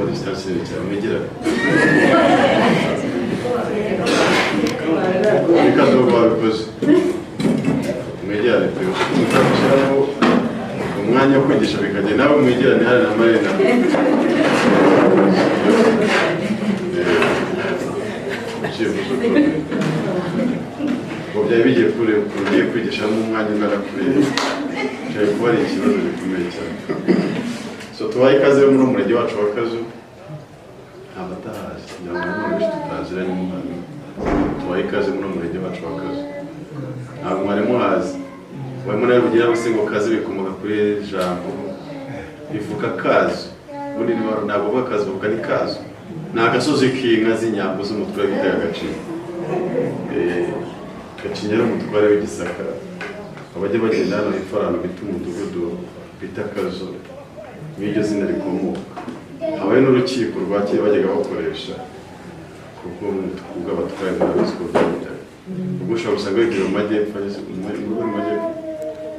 distance cyane mwegera KAZO babikoze mwegera pe ukashiraho umwanya wo kwigisha bikajya nawe mwegerane hari na marena byari bigiye kure ugiye kwigisha mu mwanya ungana kure cyari kuba ari ikibazo gikomeye cyane. So tubaye ikaze muri umurenge wacu wa KAZO abatahazi nyamara n'ubundi tutaziranye n'umwana tubaye ikaze muri umurenge wacu wa KAZO ntabwo mwari muhazi wari munari bugira bose ngo KAZO bikomoka kuri jambo bivuga KAZO ubundi ntabwo bavuga KAZO bavuga ni KAZO ni agasozi k'inka z'inyambo z'umutwe bita agaciro gacinyera umutware w'igisaka abajya bagenda hano hepfo ahantu bita umudugudu bita KAZO n'iryo zina rikomoka habaye n'urukiko rwakeye bajyaga bakoresha kuko bw'abatware n'abazi ko byabitaga ubwo ushobora gusanga bigira mu majyepfo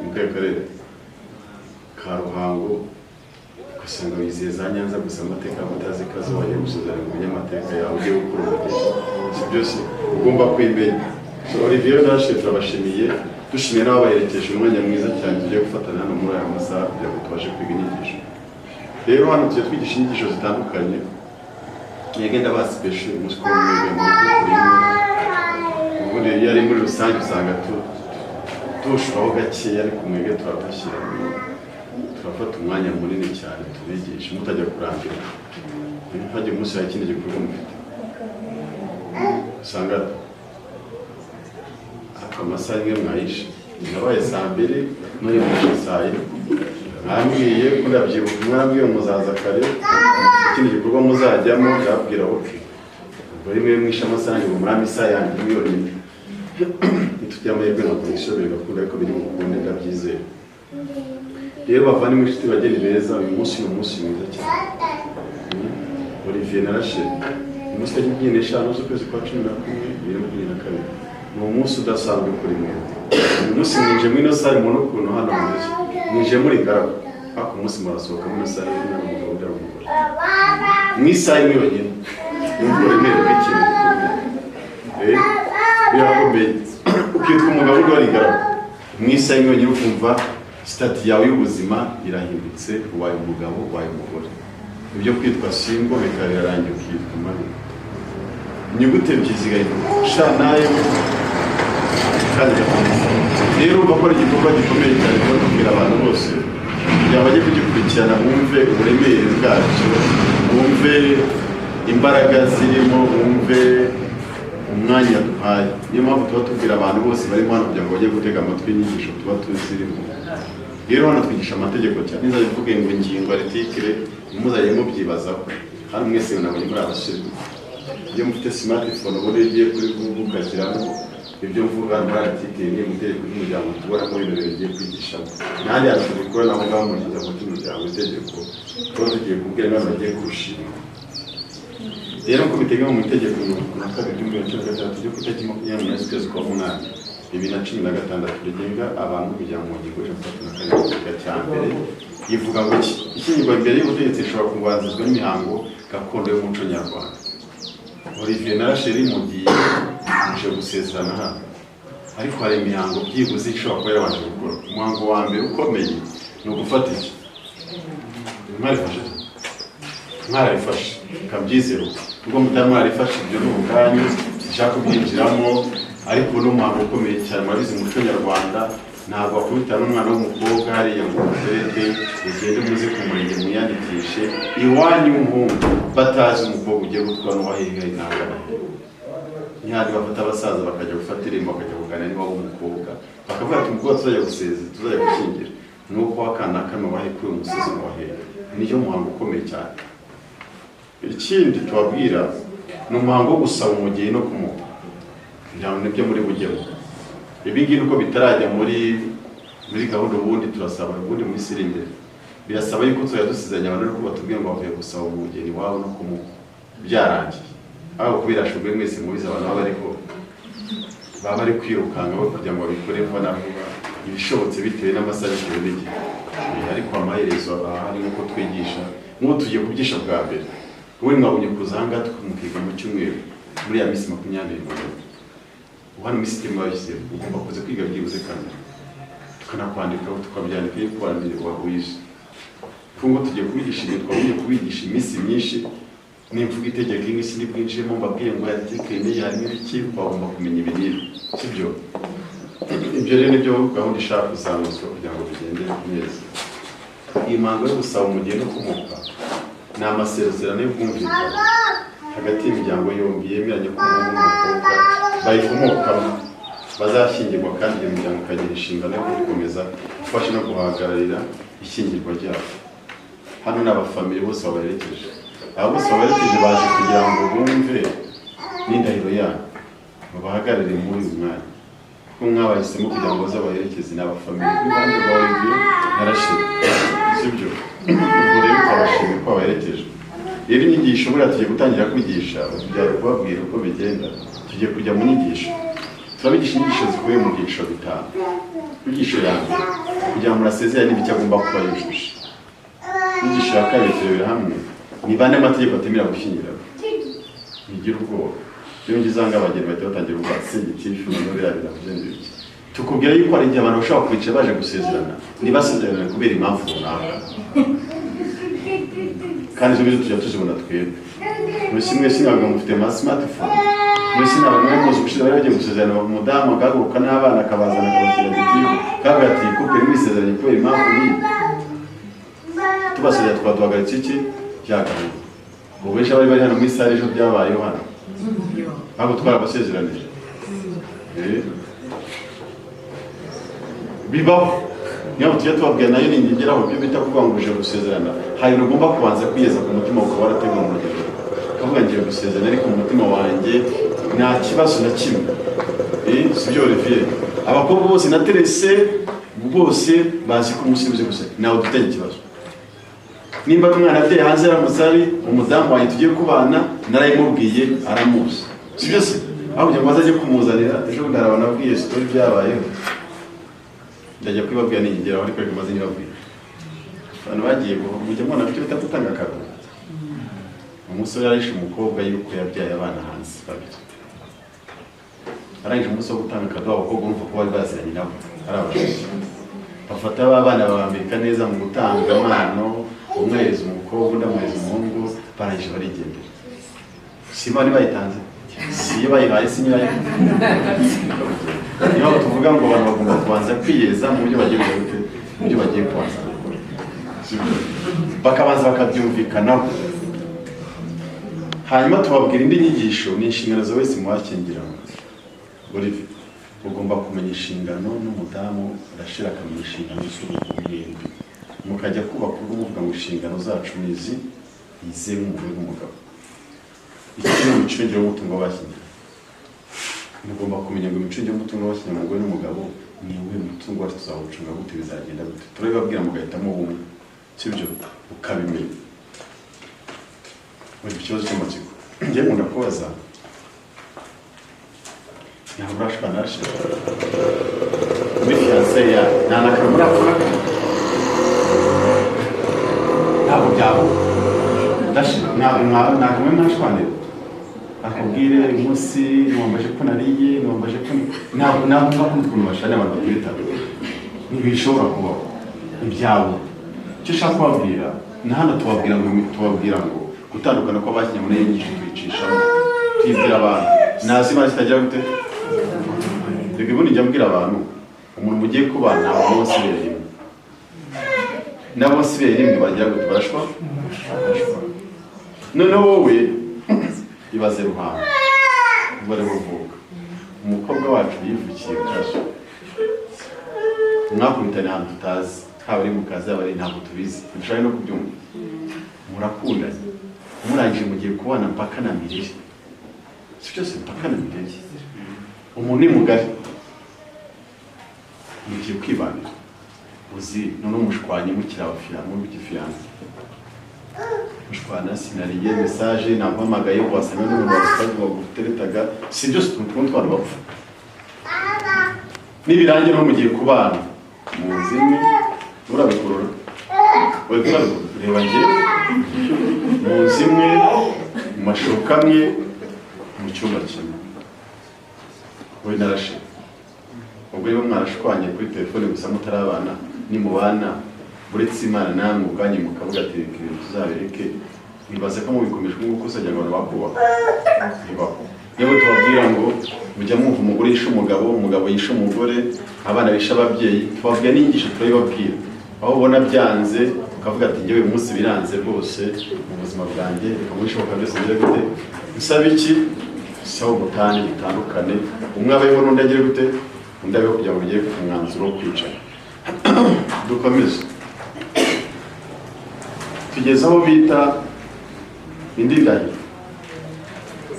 mu karere ka Ruhango ugasanga wizeye za Nyanza gusa amateka abatazi KAZO wagiye gusuzana mu binyamateka yawe ugiye gukora umugisha si byose ugomba kwimenya. So Olivier nashe turabashimiye dushimiye n'ababaherekeje umwanya mwiza cyane tugiye gufatana hano muri aya masaha kugira ngo tubashe kwiga inyigisho. Rero hano tugiye twigisha inyigisho zitandukanye yagenda basipeshe umusiko w'umwege mu kuri ubundi yari muri rusange usanga tushuraho gakeya ariko umwege turabashyira turafata umwanya munini cyane tubigisha mutajya kurangira hajya umunsi ya kindi gikorwa mufite usanga amasaha imwe mwayishe nabaye saa mbere n'uyu munsi saa yine mwambwiye ko ndabyibuka mwambwiye muzaza kare ikindi gikorwa muzajyamo ndabwira oke ubwo rimwe mwishe amasaha ngo muri amasaha yanjye miliyoni nitujya amahirwe ntabwo nishoboye gakunda ariko biri mu bukunde ndabyizeye. Rero bavana inshuti bageni beza uyu munsi ni umunsi mwiza cyane. Olivier narashe umunsi wa 15 z'ukwezi kwa 11 2022 ni umunsi udasanzwe kuri mwe. Uyu munsi mwinje mwino sare mu n'ukuntu hano mwiza mwinje muri garabo ako umunsi murasohoka mwino sare n'umugabo ndabumva mwisaye mwiyogene n'ubwo remere b'ikintu birakomeye ukitwa umugabo uri garabo mwisaye mwiyogene ukumva stati yawe y'ubuzima irahindutse waye umugabo waye umugore ibyo kwitwa simbo bikarangira ukitwa mari nyugute byizigaye sha nayo kandi rero bakora igikorwa gikomeye cyane cyo kubwira abantu bose kugira bajye kugikurikirana bumve uburemere bwacyo bumve imbaraga zirimo bumve umwanya duhaye. Niyo mpamvu tuba tubwira abantu bose barimo hano kugira ngo bajye gutega amatwi inyigisho tuba tuzirimo. Rero hano twigisha amategeko cyane nzajya mvuge ngo ingingo artikire muzajye mubyibazaho hano mwese nabonye muri abasore iyo mufite smartphone ubundi igiye kuri Google ukashyiramo ibyo mvuga muri artikire niyo mutegeko y'umuryango tubona muri ibyo bigiye kwigishamo n'ahandi hantu tubikora naho ngaho mu gitabo cy'umuryango itegeko tuba tugiye kubwira n'abantu bagiye kurushinga. Rero ko biteganywa mu itegeko na kabiri ry'umuryango ryo ku itariki 20 z'ukwezi kwa munani 2016 rigenga abantu kugira ngo ngingo ya cya mbere yivuga ngo ikingo imbere y'ubutegetsi ishobora kubanzizwa n'imihango gakondo y'umuco nyarwanda. Olivier narasheri mu gihe nje gusezerana hano ariko hari imihango byibuze ishobora kuba yabanje gukora. Umuhango wa mbere ukomeye ni ugufata iki mwarifashe kabyizero ubwo mutamwarifashe ibyo n'ubwanyu nshaka kubyinjiramo ariko n'umuhango ukomeye cyane mwabize umuco nyarwanda ntabwo akubita n'umwana w'umukobwa hariya ngo mutereke ugende muze ku murenge muyandikishe iwanyu w'umuhungu batazi umukobwa ugiye gutwara n'uwahiga intangana ntihandi bafata abasaza bakajya gufata irembo bakajya kuganira niba w'umukobwa bakavuga ati umukobwa tuzajya guseza tuzajya gushyingira nuko wakana kano wahe kuri umusozi wahehe niyo muhango ukomeye cyane. Ikindi tubabwira ni umuhango wo gusaba umugeni no kumuha ntabwo nibyo muri bugemo ibi ngibi uko bitarajya muri gahunda ubundi turasaba ubundi muri sirinde birasaba yuko tuzajya dusizanya abantu ariko batubwiye ngo bavuye gusaba umugeni wabo no kumuha byarangiye aho kubirashubwe mwese mubiza abantu baba bari kwirukanga bo kugira ngo babikore vuba na vuba ibishobotse bitewe n'amasaha y'ijoro n'igihe ariko amaherezo ahari nk'uko twigisha nk'uko tugiye kubyigisha bwa mbere wowe mwabonye kuzanga tukamukiga mu cyumweru muri ya minsi 20 uhana muri system y'abashyize ugomba kuza kwiga byibuze kandi tukanakwandikaho tukabyandika yuko barambere wahuye fungo tugiye kubigisha ibyo twagiye kubigisha iminsi myinshi nimvuga itegeko ingisi n'ibwinjiyemo mbabwiye ngo yatekene harimo iki bagomba kumenya ibintu sibyo ibyo rero nibyo gahunda ishaka kuzamuzwa kugira ngo bigende neza imango yo gusaba umugeni kumuka ni amasezerano y'ubwumvikane hagati y'imiryango yombi yemeranya ko umuhungu n'umukobwa bayikomokamo bazashyingirwa kandi iyo miryango ikagira inshingano yo gukomeza gufasha no guhagararira ishyingirwa ryabo hano ni abafamili bose babaherekeje abo bose babaherekeje baje kugira ngo bumve n'indahiro yabo babahagararire muri uyu mwanya kuko mwabahisemo kugira ngo bazabaherekeze ni abafamili n'abandi ba Olivier narashimye sibyo ubwo rero ukabashimye ko babaherekeje rero inyigisho buriya tugiye gutangira kwigisha tugiye kubabwira uko bigenda tugiye kujya mu nyigisho turabigisha inyigisho zikubiye mu byiciro bitanu inyigisho ya mbere kugira ngo murasezerane n'ibyo agomba kuba yujuje inyigisho ya kabiri turebera hamwe ni bande amategeko atemera gushyingira bigira ubwoba iyo ngizanga abageni bahita batangira ubwatsi excectif n'uri yabira kugenda tukubwira yuko ari igihe abantu bashobora kwicara baje gusezerana ntibasezerane kubera impamvu runaka kandi ibyo bintu tujya tuzibona twebwe mwese mwese ntabwo mufite ama smartphone mwese ntabwo mwamuzi gushyira bari bagiye gusezerana umudamu agahaguruka n'abana akabazana akabashyira gitifu kavuga ati couple mwisezeranye kubera impamvu iyi tubasezeranya twaduhagaritse iki byagaruka ubu benshi bari bari hano muri sale ejo byabayeho hano ntabwo twarabasezeranije bibaho niyo tujya tubabwira nayo ningeraho byo bita kuvuga ngo uje gusezerana hari ugomba kubanza kwiyeza ku mutima ukaba warategura umuryango kavuga ngiye gusezerana ariko mu mutima wanjye nta kibazo na kimwe sibyo Olivier abakobwa bose na Terese bose bazi ko umusibuze gusa nawe dutanye ikibazo nimba umwana ateye hanze aramusari umudamu wanjye tugiye kubana narayimubwiye aramuzi sibyo se aho kugira ngo azaje kumuzanira ejo ndarabana abwiye story byabayeho ndajya kwibabwira ningeraho ariko reka maze nyibabwira abantu bagiye mujya mwana byo bita gutanga akago umusore yarishe umukobwa yuko yabyaye abana hanze babiri arangije umunsi wo gutanga akago abakobwa urumva ko bari baziranye nabo arabashize bafata abana babambika neza mu gutanga amano umwe yeza umukobwa undi amweza umuhungu barangije barigendera si bari bayitanze si iyo bayihaye si nyirayo niyo tuvuga ngo abantu bagomba kubanza kwiyeza mu byo bagiye gukora mu byo bagiye kubanza gukora bakabanza bakabyumvikanaho hanyuma tubabwira indi nyigisho ni inshingano za wese muwakingiramo Olivier ugomba kumenya inshingano n'umudamu arashira akamenya inshingano z'urukundo mukajya kubaka urugo muvuga ngo inshingano zacu nizi yize nk'umugore n'umugabo iki ni imicungire y'umutungo w'abashyingiranwe mugomba kumenya ngo imicungire y'umutungo w'abashyingiranwe umugore n'umugabo ni uwuhe mutungo wacu tuzawucunga gute bizagenda gute turabibabwira mugahitamo bumwe sibyo ukabimenya muri ikibazo cy'amatsiko ngiye nkunda kubaza ntabwo urashobora narashe muri fiyanse ya nta nakara muri ako kaka ntabwo byabo ntabwo mwe mwashwanira akubwire umunsi niwambaje ko nariye niwambaje ko ntabwo mwakundi ukuntu bashanya abantu bakwitaba ntibishobora kubaho ibyawe icyo ushaka kubabwira na hano tubabwira ngo gutandukana kw'abakinnyi muri iyi nyigisho twicishamo twibwira abantu nazi imana zitagira gute reka ubundi njya mbwira abantu umuntu mugiye kubana bose bere rimwe n'abose bere rimwe bagira gute barashwa noneho wowe ibaze ruhanga ubare buvuga umukobwa wacu yivukiye kaje mwakubitanye ahantu tutazi haba ari mu kazi haba ari ntabwo tubizi dushobora no kubyumva murakundanye murangije mugiye kubana mpaka na mirire si byose mpaka na mirire umuntu ni mugari mugiye kwibanira uzi none umushwanyi mukiri abafiyano w'igifiyanse mushwana sinariye message nampamagaye wasanga n'umuntu waguteretaga si byose tuntu twari bapfa nibirangira no mugiye kubana muzimwe urabikurura reba ngiye mu nzu imwe, mu mashuka amwe, mu cyumba kimwe. Wowe narashe ubwo iyo mwarashwanye kuri telefone gusa mutarabana nimubana uretse Imana namwe ubwanyu mukavuga ati ibintu tuzabereke nibaze ko mubikomeje nk'uko usajya ngo bakubaka niba tubabwira ngo mujya mwumva umugore yishe umugabo, umugabo yishe umugore, abana bishe ababyeyi, tubabwira n'inyigisho turabibabwira aho ubona byanze ukavuga ati njyewe uyu munsi biranze rwose mu buzima bwanjye reka mubishoboka byose bire gute nsaba iki sawa ubutane bitandukane umwe abeho n'undi agire gute undi abeho kugira ngo ugere ku mwanzuro wo kwicara. Dukomeze tugeze aho bita indi ndahiro.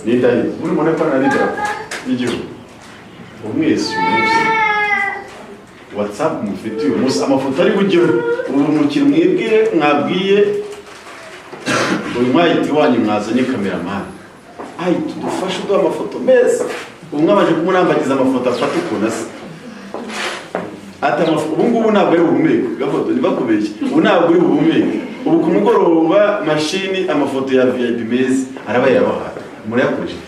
Ni ndahiro buri muntu akora na idarapo y'igihugu. Umwese umunsi WhatsApp mufite uyu munsi amafoto ari bujyeho ubu mukiri mwabwiye uyu mwahiti wanyu mwazanye cameraman ayi tudufashe duha amafoto meza umwe abaje kumurambagiza amafoto afata ukuntu asa ati ubu ngubu ntabwo ari buhumeke gafoto ntibakubeshye ubu ntabwo ari buhumeke ubu ku mugoroba mashini amafoto ya VIP meza araba yabahaye murayakoresha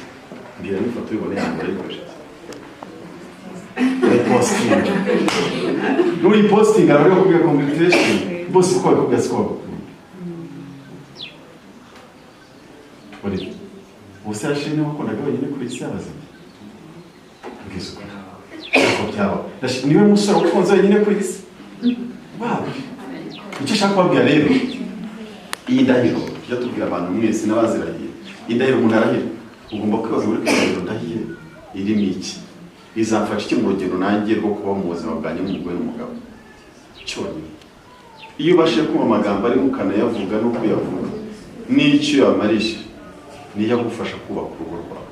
mbwira n'ifoto y'ubone yambere y'ikoresha posting nuri posting arabyo kubwira congratulation boss ko kubwira score Olivier usashine wakonaga wenyine kuri isi y'abazima ngizo ko byaba niwe musoro ufunze wenyine kuri isi wow icyo shaka kubwira rero iyi ndahiro yatubwira abantu mwese n'abazirahiye indahiro umuntu arahira ugomba kwibaza muri kwandiro ndahiye irimo iki izamfasha iki mu rugendo nanjye rwo kuba mu buzima bwanjye n'umugore n'umugabo cyonyine iyo ubashe kumva amagambo ari mukanayavuga no kuyavuga n'icyo yamarisha niyo agufasha kubaka urugo rwawe.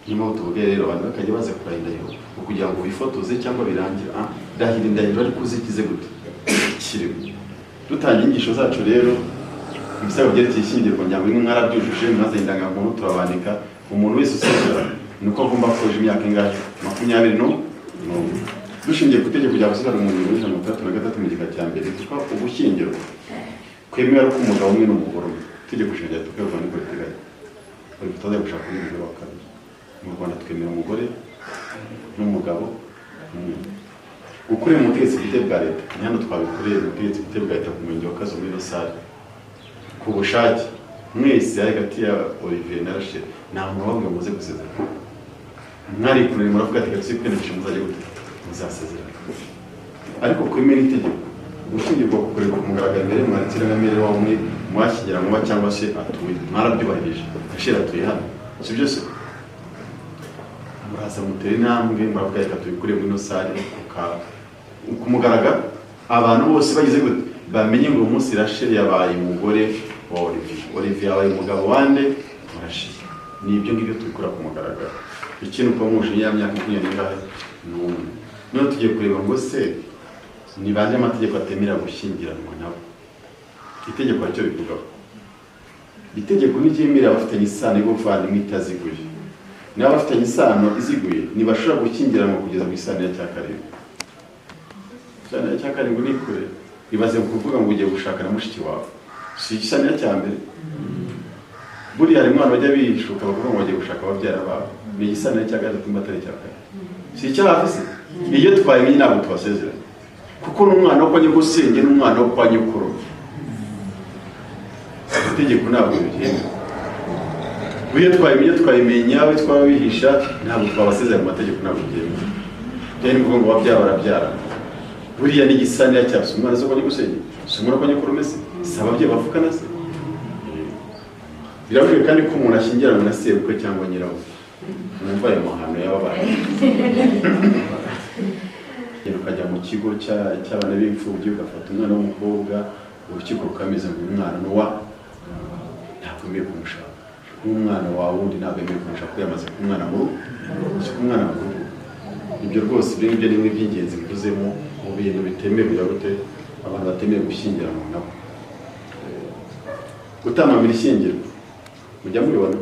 Niyo tuvuge rero abantu bakajya baza kurahira indahiro kugira ngo bifotoze cyangwa birangire ndahira indahiro ariko uzikize gute kirimo dutangiye inyigisho zacu rero ibisaba byerekeye ishyingirwa kugira ngo imwe mwarabyujuje maze indangamuntu turabandika umuntu wese usezera nuko agomba kuja imyaka ingahe 20 no dushingiye ku itegeko rya Busirani mu 1933 mu gika cya mbere kuko ubushyingiro kwemera ko umugabo umwe n'umugore itegeko nshinga tukava ni politiki bari gutanga gushaka umugore wa kabiri mu Rwanda twemera umugore n'umugabo ukuri mu butegetsi bwite bwa leta ni hano twabikoreye mu butegetsi bwite bwa leta ku murenge wa KAZO muri Dore ku bushake mwese hagati ya Olivier na Rachel nta muntu wabwe muze gusezera mwari kunari muravuga ati gatsi kwenesha muzajye gute muzasezera ariko kwemera itegeko gushingirwa kukorerwa ku mugaragaro mbere mwandikira na mere wawe umwe mwashyingira muba cyangwa se atuye mwarabyubahirije Rachel atuye hano si byose muraza mutera intambwe muravuga ati tubikure muri Dore ku mugaragaro abantu bose bagize gute bamenye ngo umunsi Rachel yabaye umugore wa Olivier yabaye umugabo wande Rachel nibyo ngibyo tubikora ku mugaragaro ikintu ko muje y'amyaka 20 n'umwe none tugiye kureba ngo se ni bande amategeko atemera gushyingiranwa nabo itegeko ryo bivuga itegeko n'ikimira abafitanye isano yo gufana imwitaziguye n'abafitanye isano iziguye nibashobora gushyingiranwa kugeza mu isano ya cyakarindwi cyane ya cyakarindwi ni kure ibaze kuvuga ngo ugiye gushaka na mushiki wawe si isano ya cyambere buri hari mwana bajya bishuka bavuga ngo bagiye gushaka ababyara babo ni isano ya cyagatatu mbatari cyakare si icyafise iyo twayimenye ntabwo tubasezera kuko n'umwana wo kwa nyogosenge n'umwana wo kwa nyokuru itegeko ntabwo bigenda uye twayimenye abe twabihisha ntabwo twabasezera mu mategeko ntabwo bigenda byari bivuga ngo babyara barabyara buriya ni igisani ya cyabse umwana zo kwa nyogosenge si umwana kwa nyokuru mese si ababyeyi bavukana se biravuga kandi ko umuntu ashyingiranwa na sebukwe cyangwa nyirawe numva ayo mahano y'ababaye ukajya mu kigo cy'abana b'imfubyi ugafata umwana w'umukobwa urukiko rukameze ngo umwana n'uwa ntabwo mbiye kumushaka n'umwana wawe undi ntabwo mbiye kumushaka ko yamaze ku mwana mu umwana mu rugo ibyo rwose ibyo ngibyo ni bimwe by'ingenzi bivuzemo mu bintu bitemewe gute abantu batemewe gushyingiranwa nabo gutamamira ishyingirwa mujya mubibona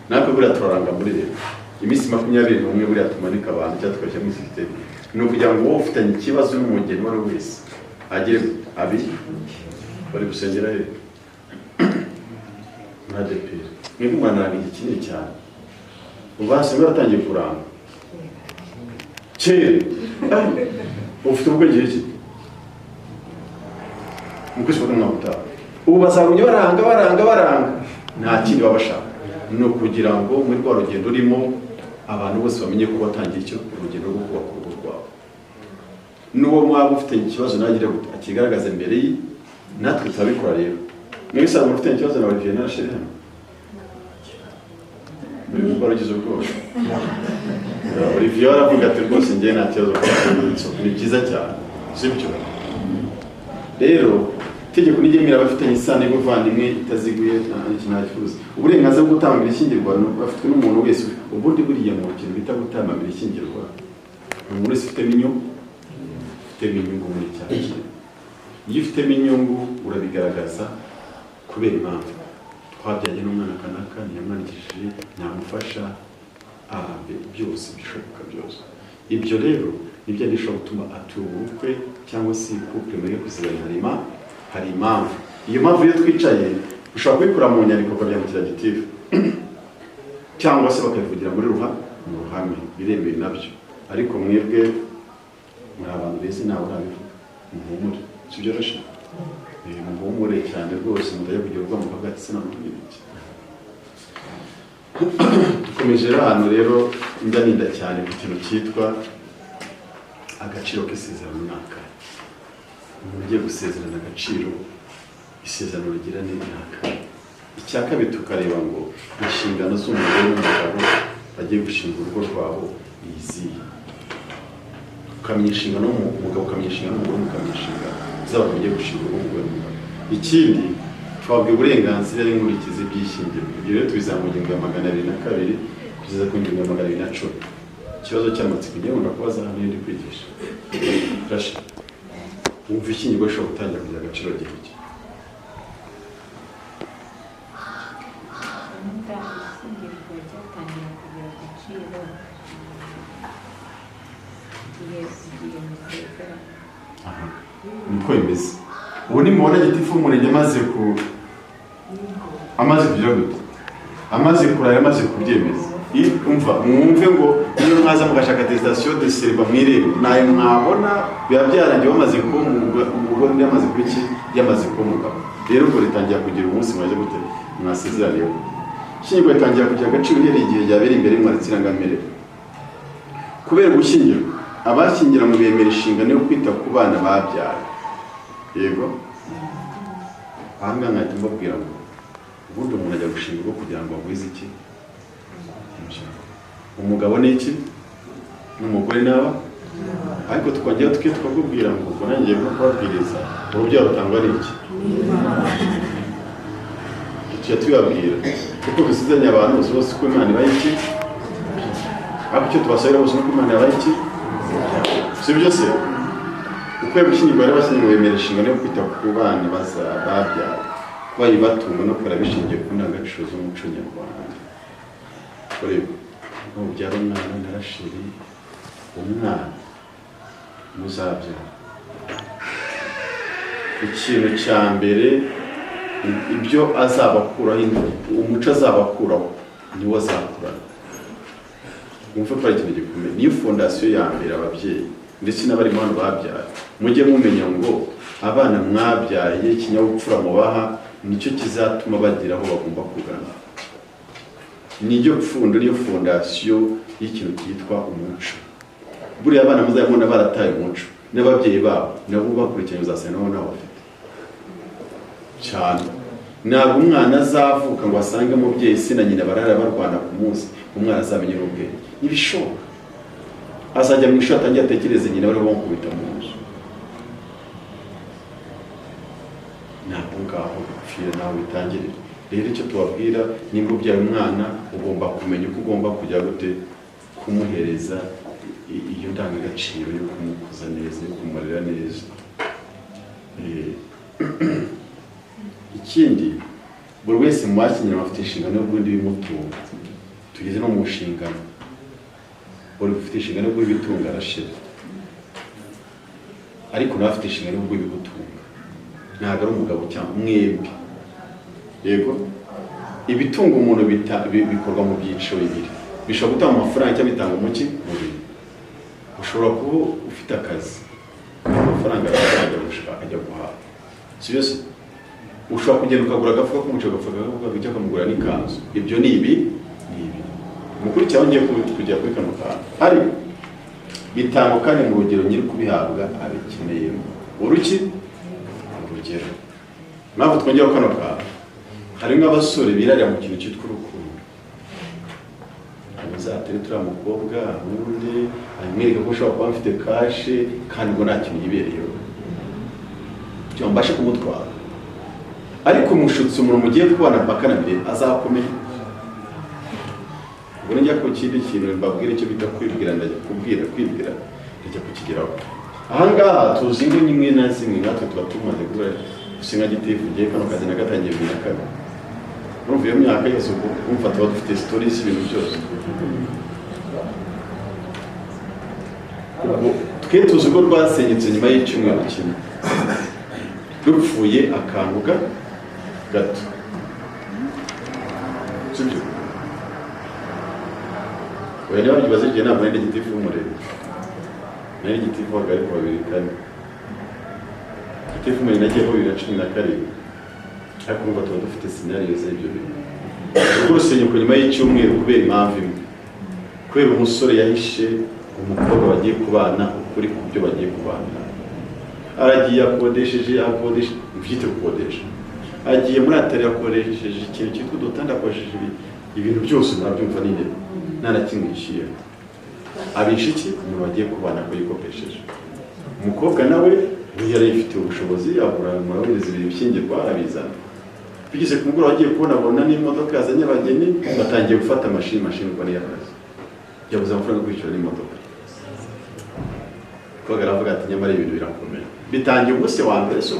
natwe buriya turaranga muri leta iminsi 21 buriya tumanika abantu cyangwa tukajya muri sisiteme ni ukugira ngo wowe ufitanye ikibazo n'umugeni wari wese agire abiri bari gusengera he ADPR mwebwe mwanaranga iki kinini cyane ubase baratangiye kuranga kera ufite ubwenge iki mukwisi kwa mwaka ubu bazagumye baranga nta kindi babashaka no kugira ngo muri rwa rugendo rurimo abantu bose bamenye ko batangiye icyo urugendo rwo kubaka urugo rwabo n'uwo mwaba ufite ikibazo nagira ngo akigaragaze mbere yi natwe turabikora rero mwese mufite ikibazo na Olivier na Sheri hano muri gukora ugize ubwoba Olivier aravuga ati rwose njye nta kibazo ni byiza cyane sibyo rero tegeko n'igemera bafitanye isano y'ubuvandimwe itaziguye nta kibazo uburenganzira bwo gutanga ishyingirwa bafitwe n'umuntu wese ubundi buriya mu kintu bita gutanga ishyingirwa umuntu wese ufite inyungu muri cyane iyo ufite inyungu urabigaragaza kubera impamvu twabyanye n'umwana kanaka ntiyamwandikishije nyamufasha byose bishoboka byose ibyo rero nibyo bishobora gutuma atura ubukwe cyangwa se couple muri kuzirana hari impamvu iyo mpamvu iyo twicaye ushobora kubikora mu nyandiko ukabyandikira gitifu cyangwa se bakabivugira muri ruhame biremewe nabyo ariko mwebwe muri abantu beza nawe urabivuga muhumure si byoroshye muhumure cyane rwose mudajya kugira ubwo mukavuga ati sinamubwira iki dukomeje hano rero ndaninda cyane ku kintu cyitwa agaciro k'isezerano n'aka umuntu ugiye gusezerana agaciro isezerano rigira n'imyaka icya kabiri tukareba ngo inshingano z'umugore n'umugabo bagiye gushinga urugo rwabo izihe ukamenya inshingano umugabo ukamenya inshingano n'umugore ukamenya inshingano z'abantu bagiye gushinga urugo n'umugabo ikindi twabwe uburenganzira n'inkurikizi by'ishyingirwa ibyo rero tubizamuye ingingo ya 202 kugeza ku ngingo ya 210 ikibazo cy'amatsiko ngiye ngo kubaza hano ndi kwigisha rasha wumva ishyingirwa gishobora gutangira kugira agaciro gihe ki niko bimeze ubu ni mubona gitifu umurenge amaze kugira gute amaze kuraya amaze kubyemeza umva mwumve ngo iyo mwaza mugashaka attestation de celibat mwirebe nayo mwabona biba byarangiye bamaze ko umugore yamaze kuki yamaze ko umugabo rero ubwo ritangira kugira umunsi mwaje gute mwasezeraniye shyingirwa ritangira kugira agaciro igihe ryabera imbere mwatsirangamere kubera gushyingirwa abashyingira mu bemera inshingano yo kwita ku bana babyara yego ahanga nkahita mbabwira ngo ubundi umuntu ajya gushingirwa kugira ngo agwize iki umugabo ni iki n'umugore n'aba ariko tukongera tukabwira ngo ubwo nangiye kubabwiriza urubyaro rutangwa n'iki tujya tubabwira kuko bisizanye abantu bose ko Imana ibaye iki ariko icyo tubasabira bose ko Imana ibaye iki si byo se ukwiye gushyingirwa rero bashyingirwa bemera inshingano yo kwita ku bana babyara bayibatunga no kurera bishingiye ku ndangagaciro z'umuco nyarwanda nubyara umwana na Rasheli umwana muzabyara ikintu cya mbere ibyo azabakuraho umuco azabakuraho niwo azakurana wumve ko ari ikintu gikomeye niyo fondasiyo ya mbere ababyeyi ndetse n'abarimo hano babyara mujye mumenya ngo abana mwabyaye ikinyabupfura mubaha nicyo kizatuma bagira aho bagomba kugana niyo pfundo niyo fondasiyo y'ikintu cyitwa umuco buriya abana muzabona barataye umuco n'ababyeyi babo nabo bakurikiranye uzasanga nabo nawe bafite cyane ntabwo umwana azavuka ngo asange umubyeyi se na nyina barara barwana ku munsi umwana azamenye n'ubwenge ntibishoboka azajya mu ishuri atangiye atekereze nyina bari bamukubita mu nzu ntabwo ngaho bipfira nawe bitangirira rero icyo tubabwira nimba ubyaye umwana ugomba kumenya uko ugomba kujya gute kumuhereza iyo ndangagaciro yo kumukuza neza yo kumurera neza ikindi buri wese mu bakinnyi bafite inshingano y'ubundi bimutunga tugeze no mu nshingano buri ufite inshingano yo bitunga arashira ariko nawe afite inshingano yo bigutunga ntabwo ari umugabo cyangwa mwembi yego ibitunga umuntu bikorwa mu byiciro bibiri. Bishobora gutanga amafaranga cyangwa bitanga umuki mubiri. Ushobora kuba ufite akazi amafaranga ajya guhaha, sibyo se? Ushobora kugenda ukagura agafuka k'umuceri ugafata ukamugura n'ikanzu. Ibyo ni ibi mukurikiraho ngiye kujya kuri kano kantu. Ari bitandukanye mu rugero nyiri kubihabwa abikeneyemo. Urugero mpamvu twongeraho kano kantu, harimo abasore birarira mu kintu cyitwa urukundo. Muzatire turiya mukobwa n'undi amwereka ko ushobora kuba mfite kashe kandi ngo nta kintu yibereyeho cyo mbashe kumutwara. Ariko mushutse umuntu mugiye kubana mpaka na mbere azakomeye. Ubwo njya ku kindi kintu mbabwira icyo bita kwibwira, ndajya kwibwira ndajya kukigeraho. Ahangaha tuzi ngo nyimwe na zimwe natwe tuba tumaze gukora gusinga gitifu giye kano kazi na gatangiye 2004. Urumva iyo myaka yose kumva tuba dufite stories ibintu byose. Twe tuzi ko rwasenyetse nyuma y'icyumweru kimwe rupfuye akantu gato. Sibyo? Wenda bagibaze igihe ntabwo ari igitifu umurebe. Nari igitifu wagari kwa 2004. Igitifu muri nagiye 2012. Ariko ngo tuba dufite scenario z'ibyo bintu. Urusenyuko nyuma y'icyumweru kubera impamvu imwe. Kubera umusore yahishe umukobwa bagiye kubana ukuri ku byo bagiye kubana. Aragiye akodesheje byite gukodesha. Agiye muri atari akodesheje ikintu cyitwa dotanda, akoresheje ibintu byose murabyumva n'inde nta na kimwe yishiye. Abishe iki umuntu bagiye kubana ko yikopesheje. Umukobwa nawe yari ifite ubushobozi abura murabiriza ibintu bishyingirwa arabizana. Bigeze ku mugoroba agiye kubona n'imodoka yazanye abageni, batangiye gufata mashini uko ni yakazi. Yabuze amafaranga yo kwishyura n'imodoka. Ko garavuga ati nyamara ibintu birakomeye. Bitangiye ubuse wa mbere so.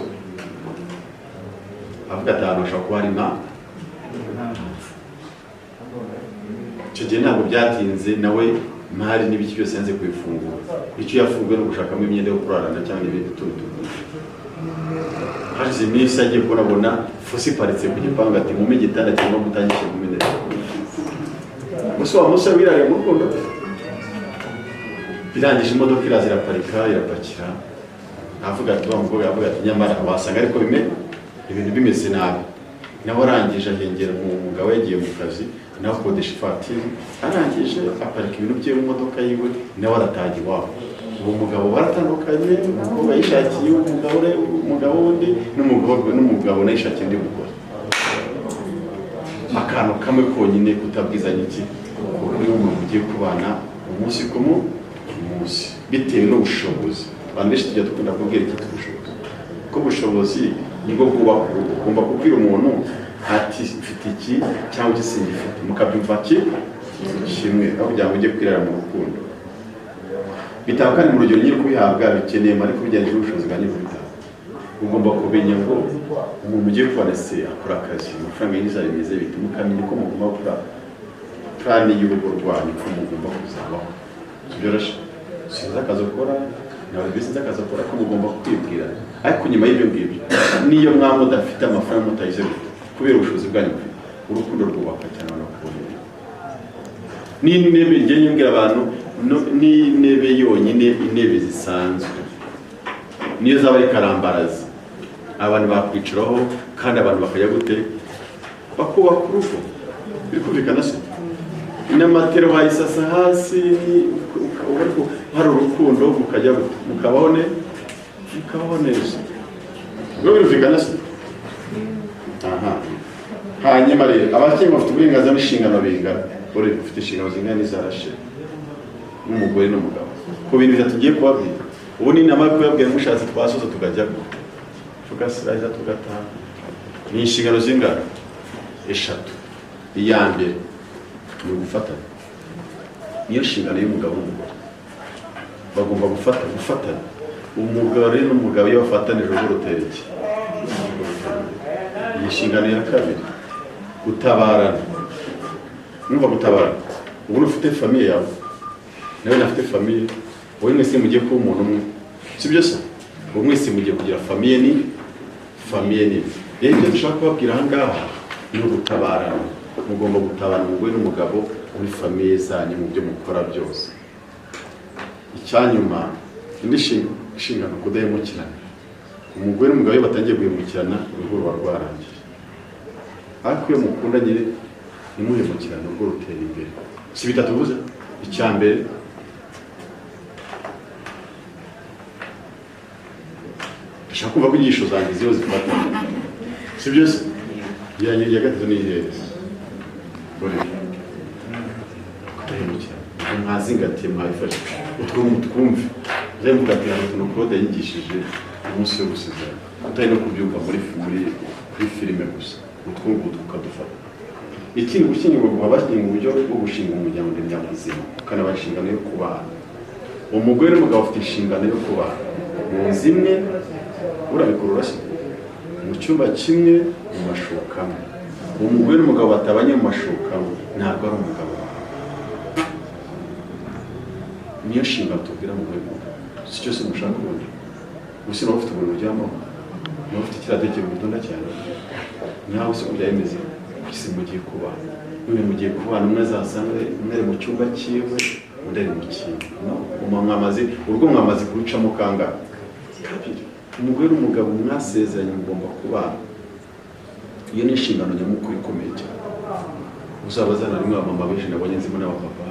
Avuga ati hano ashaka kuba ari icyo gihe ntabwo byatinze nawe mari n'ibiki byose yanze kwifungura. Icyo yafunguye no gushakamo imyenda yo kurarana cyangwa ibindi tuntu. Hashize iminsi agiye kubona fusi paritse ku gipangu ati mu gitanda cyangwa mutangije mu minete. Gusa wa musore wirariye mu rukundo. Birangije imodoka irapakira. Avuga ati bamvuga avuga ati nyamara wasanga ariko ibintu bimeze nabi. Nawe arangije ahengera mu mugabo yagiye mu kazi, nawe akodesha ifatiri, arangije aparika ibintu bye mu modoka yiwe, nawe arataha iwabo. Uwo mugabo baratandukanye, umukobwa yishakiye umugabo wundi n'umugabo nayishakiye undi mugore. Akantu kamwe konyine kutabwizanya iki kuri umuntu ugiye kubana umunsi ku munsi bitewe n'ubushobozi. Abantu benshi tujya dukunda kubwira iki ubushobozi, ko ubushobozi nibwo bwubaka urugo. Ugomba kubwira umuntu ati mfite iki cyangwa iki singifite, mukabyumva kimwe aho kugira ngo ujye kwirara mu rukundo. Bitandukanye mu rugero nyiri kubihabwa bikeneye ariko bijyanye n'ubushobozi bwa nyiri kubitanga. Ugomba kumenya ngo umuntu ugiye kubana se akora akazi, amafaranga yinjiza bimeze bite, mukamenya ko mugomba gukora plan y'urugo rwanyu ko mugomba kuzabaho. Byoroshye sinzi akazi ukora nawe bizinze akazi akora ko mugomba kwibwira. Ariko nyuma y'ibyo ngibyo niyo mwaba mudafite amafaranga mutayize kubera ubushobozi bwanyu, urukundo rwubaka cyane no kubonera. N'intebe ngiye nyibwira abantu n'intebe yonyine, intebe zisanzwe niyo zaba ari karambarazi abantu bakwicaraho kandi abantu bakajya gute bakubaka urugo. Biri kumvikana se? N'amatero bayisasa hasi hari urukundo mukabaho neza. Birumvikana se? Hanyuma rero abakenga bafite uburenganzira n'inshingano bingana. Uri ufite inshingano zingana n'izarashe n'umugore n'umugabo ku bintu bitatu tugiye kubabwira. Ubu ni inama yo kubabwira mushatse twasoza tukajya tugasiraza tugataha. Ni inshingano zingana eshatu. Iya mbere ni ugufatanya. Niyo nshingano y'umugabo n'umugore, bagomba gufatanya. Umugore n'umugabo iyo bafatanije urugo rutera iki? Iyi nshingano ya kabiri gutabarana. Numva gutabarana, ubu ufite famiye yawe nawe nafite famiye, wowe mwese mugiye kuba umuntu umwe, sibyo se? Wowe mwese mugiye kugira famiye ni rero ibyo dushaka kubabwira aha ngaha ni ugutabarana. mugomba gutabana umugore n'umugabo muri famiye zanyu mu byo mukora byose. Icyanyuma indi nshingano kudahemukirana. Umugore n'umugabo batangiye guhemukirana urugo ruba rwarangiye. Ariko iyo mukundanye ntimuhemukirane urugo rutera imbere. Si bitatu buze? Icyambere ndashaka kumva ko inyigisho zanjye ziho zifata. Si byose? Ya gatatu ni iherezo. Mwazingatiye mwabifashe utwumve mvuga ati hano tuno Claude yigishije umunsi wo gusezerana utari no kubyumva muri filime gusa utwumva tukadufata. Ikindi gushyingirwa kuba bashyinga uburyo bwo gushinga umuryango nyamuzima ukanaba inshingano yo kubana. Umugore n'umugabo ufite inshingano yo kubana mu nzu imwe, urabikurura se mu cyumba kimwe, mu mashuka amwe. Umugore n'umugabo batabanye mu mashuka amwe ntabwo ari umugabo. Niyo nshinga tubwira mu rwego si cyose mushaka ubundi gusa nawe ufite umuntu ujyamo nawe ufite kiratekeye gutonda cyane nawe se kujya yemeze kisi mugiye kubana none mugiye kubana umwe azasanga umwe mu cyumba cyiwe undi ari mu kindi umwamazi urwo mwamazi kurucamo kanga kabiri. Umugore n'umugabo mwasezeranye mugomba kubana. Iyo ni inshingano nyamukuru ikomeye cyane. Uzabazana rimwe abamama benshi nabonye nzimo n'abapapa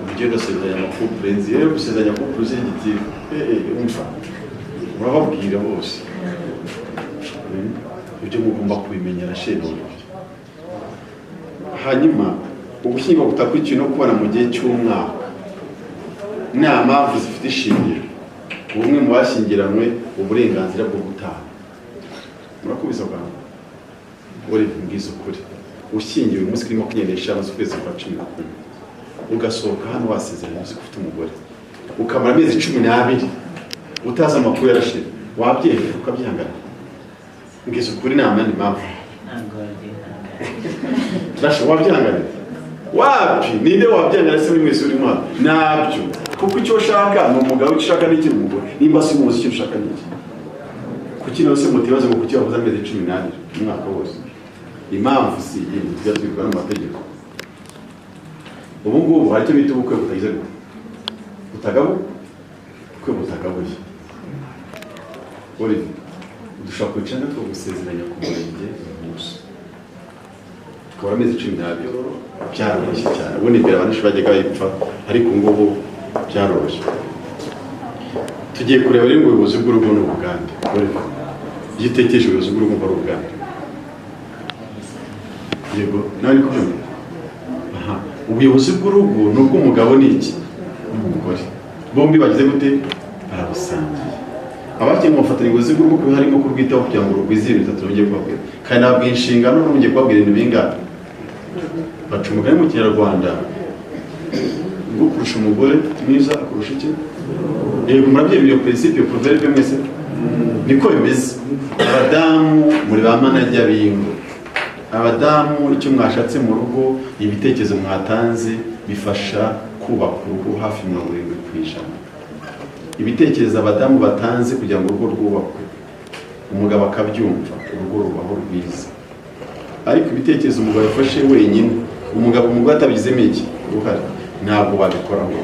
ugenda sezeranya amakupure nziye gusezeranya kupure z'igiti umva murababwira bose ibyo mugomba kubimenyera sheno. Hanyuma ugushyingo gutakurikiye no kubana mu gihe cy'umwaka nta mpamvu zifite ishingiro. Ubumwe mu bashyingiranywe uburenganzira bwo gutaha. Murakubiza bwa Olivier mbwiza ukuri ushyingiwe umunsi kuri 25 z'ukwezi kwa 11 ugasohoka hano wasezeranye uzi ufite umugore ukamara amezi 12 utazi amakuru yarashira wabyemera ukabyihangana. Mbwiza ukuri nta mandi mpamvu turasha wabyihangana wapi ninde wabyihangana se muri mwese uri mwana nabyo kuko icyo ushaka ni umugabo icyo ushaka n'iki umugore nimba si muzi icyo ushaka n'iki kuki nose mutibaze ngo kuki wavuze amezi 12 umwaka wose. Impamvu si yindi tujya twirwa n'amategeko. Ubu ngubu hari icyo bita ubukwe butagize butagabu ubukwe butagabuye. Olivier dushaka kwicara two gusezeranya ku murenge umunsi tukaba amezi 12 byaroroshye cyane. Ubundi imbere abantu bajyaga bayipfa ariko ngubu byaroroshye. Tugiye kureba rero ubuyobozi bw'urugo n'ubugande. Olivier yitekereje ubuyobozi bw'urugo n'ubugande. Yego nawe ni kubyumva. Ubuyobozi bw'urugo n'ubwo umugabo n'iki n'umugore bombi bagize gute barabusangiye. Abagiye mu bafatanya ubuyobozi bw'urugo harimo kurwitaho kugira ngo urugwizire bitatu rugiye kubabwira kandi ntabwo inshingano n'ugiye kubabwira ibintu bingana. Baca umugani mu Kinyarwanda ngo kurusha umugore mwiza akurusha iki. Yego murabyemera iyo principe yo proverbe mwese niko bimeze. Abadamu muri ba manajya bingo abadamu icyo mwashatse mu rugo ibitekerezo mwatanze bifasha kubaka urugo hafi 70%. Ibitekerezo abadamu batanze kugira ngo urugo rwubakwe umugabo akabyumva urugo rubaho rwiza. Ariko ibitekerezo umugabo yafashe wenyine umugore atabigizemo iki uruhare ntabwo babikora ngo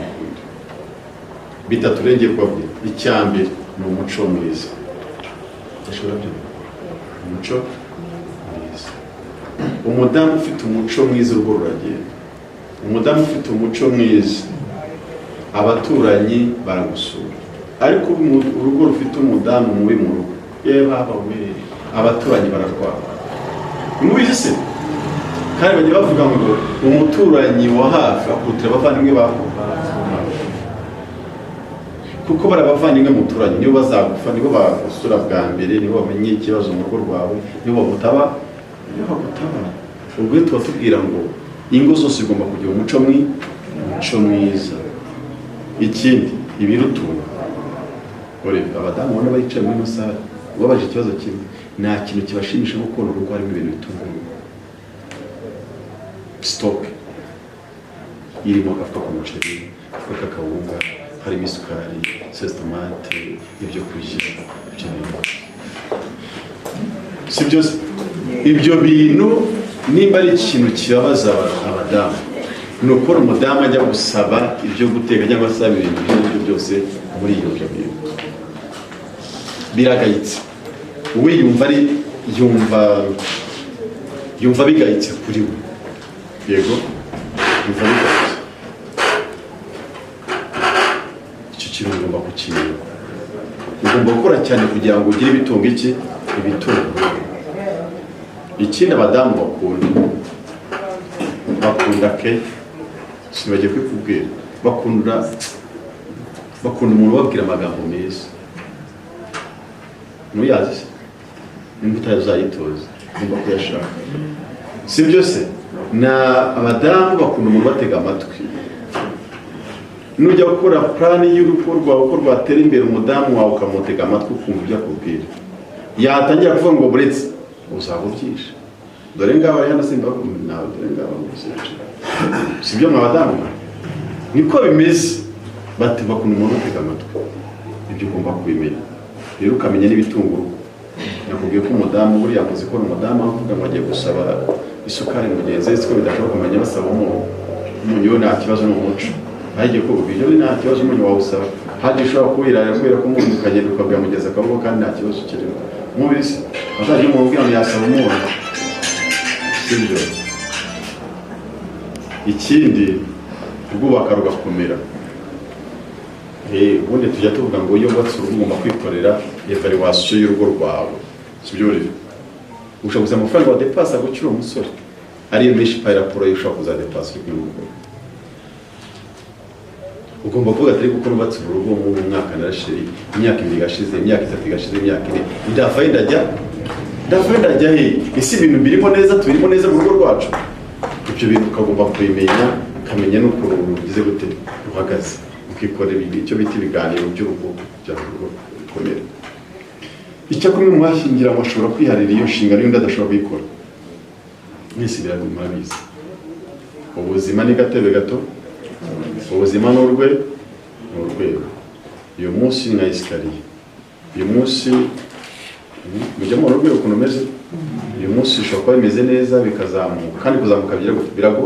bitatu rengeye kubabwira. Icyambere ni umuco mwiza. Ashobora byo umuco mwiza. Umudamu ufite umuco mwiza urugo ruragenda. Umudamu ufite umuco mwiza abaturanyi baragusura. Ariko urugo rufite umudamu mubi mu rugo baba we abaturanyi bararwara. Mubizi se kandi bajya bavuga ngo umuturanyi wa hafi akutira abavandimwe bako kuko barabavandimwe muturanyi nibo bazagufa nibo bagusura bwa mbere nibo bamenye ikibazo mu rugo rwawe nibo bagutaba ubwo tuba tubwira ngo ingo zose zigomba kugira umuco mwiza. Ikindi ibirutunga abadamu ubona bayicaye muri musare babaje ikibazo kimwe nta kintu kibashimisha nko kubona urugo harimo ibintu bitunganye. Stock irimo agafuka k'umuceri agafuka k'akawunga harimo isukari sesitomate ibyo kurya si byose ibyo bintu nimba ari ikintu kibabaza abadamu ni ukora umudamu ajya gusaba ibyo guteka cyangwa asaba ibintu by'ibyo byose muri iyo bintu biragayitse we yumva bigayitse kuri we yego yumva bigayitse icyo kintu ugomba kukimenya ugomba gukora cyane kugira ngo ugire ibitunga iki ibitunga ikindi abadamu bakunda ke sibagiye kwikubwira bakunda umuntu ubabwira amagambo meza nuyazi nimba utazayitoza ugomba kuyashaka si byose na abadamu bakunda umuntu batega amatwi nujya gukora plani y'urugo rwawe uko rwatera imbere umudamu wawe ukamutega amatwi ukumva ibyo akubwira yatangira kuvuga ngo buretse uzaba ubyishe dore ngaba yana simba nawe dore ngaba si byo mwabadamu niko bimeze bati bakunda umuntu utega amatwi ibyo ugomba kubimenya rero ukamenya n'ibitunguru nakubwiye ko umudamu buriya muzi ko umudamu avuga ngo agiye gusaba isukari mugenzi we ko bidashobora kumenya basaba umunyu nta kibazo n'umuco hagiye ko ubyo nta kibazo umunyu wawusaba hagiye ushobora kuwirara kubera ko umuntu ukagenda ukabwira mugeza akavuga kandi nta kibazo kirimo umubiri azajya umuntu ubwira ngo yasaba umunyu sibyo ikindi rwubaka rugakomera ubundi tujya tuvuga ngo iyo wubatse urugo ugomba kwikorera evaluation y'urugo rwawe sibyo rero ushobora gusaba amafaranga wa depasa gucyura umusore ariyo menshi paraporo ushobora kuzadepasa uri kumwe ugomba kuvuga atari gukora ubatse urugo mu mwaka narashiri imyaka 2 gashize imyaka 3 gashize imyaka 4 ndafayida ajya ese ibintu birimo neza tubirimo neza mu rugo rwacu ibyo bintu ukagomba kubimenya ukamenya n'ukuntu ugize gute uhagaze ukikorera icyo bita ibiganiro by'urugo kugira ngo rukomere icyo kumwe mwashingira amashobora kwiharira iyo nshingano y'undi adashobora kuyikora mwese biraguma biza ubuzima ni gatebe gato ubuzima n'urwego uyu munsi ni esikariye uyu munsi mujya mu rwego ukuntu umeze uyu munsi ushobora kuba bimeze neza bikazamuka kandi kuzamuka birago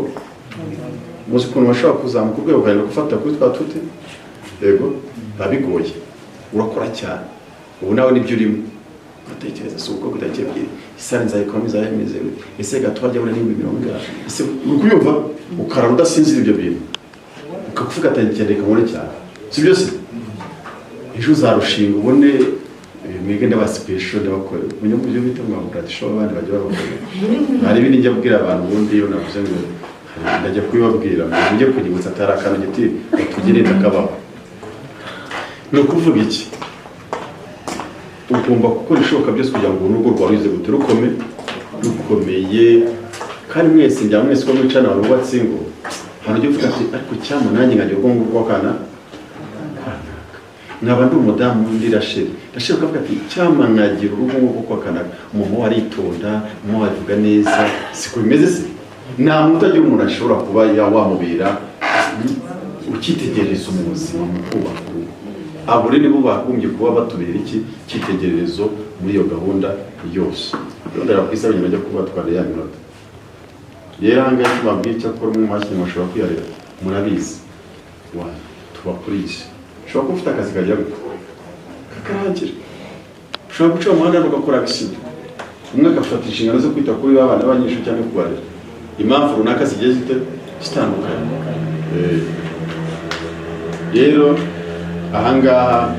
muzi ukuntu bashobora kuzamuka urwego ukagenda gufata kuri twa tuti yego bigoye urakora cyane ubu nawe nibyo urimo ugatekereza si uko kudakebyeye isari nzayikomeza yemeze ese gato wajya bura n'ibihumbi 100 ese ukuyumva ukarara udasinzira ibyo bintu ukakuvuga atagikende kamure cyane si byose ejo uzarushinga ubone mwige ndaba special ndabakora munyo mu byo bita ngo show abandi bajya bakora hari ibindi njya kubwira abantu ubundi iyo navuze ngo ndajya kubibabwira mujye kugibutsa atarakana giti tugire ndakabaho no kuvuga iki ugomba gukora ishoboka byose kugira ngo urugo rwawe ruze gute rukomeye kandi mwese njya mwese ko mwicana abantu bubatse ngo hari ibyo uvuga ati ariko cyama nanjye ngajya ubwongo bw'akana nkaba ndi umudamu ndi rasheli ukavuga ati cyama nagira urugo bw'akana umuntu waritonda umuntu wavuga neza siko bimeze se nta muntu agira umuntu ashobora kuba wamubera ukitegereza mu buzima mu kubaka abo rero nibo bagombye kuba batubera iki cyitegererezo muri iyo gahunda yose rero ndabwisaba nyuma yo kuba twari ya minota yeranga tubabwiye cyakora mu mashini mushobora kwiyarira murabizi wa tubakurije ushobora kuba ufite akazi kajya kakarangira ushobora guca umuhanda ugakora bisigo umwe agafata inshingano zo kwita kuri abana b'abanyeshuri cyangwa kubarera impamvu runaka zigiye zitandukanye rero ahangaha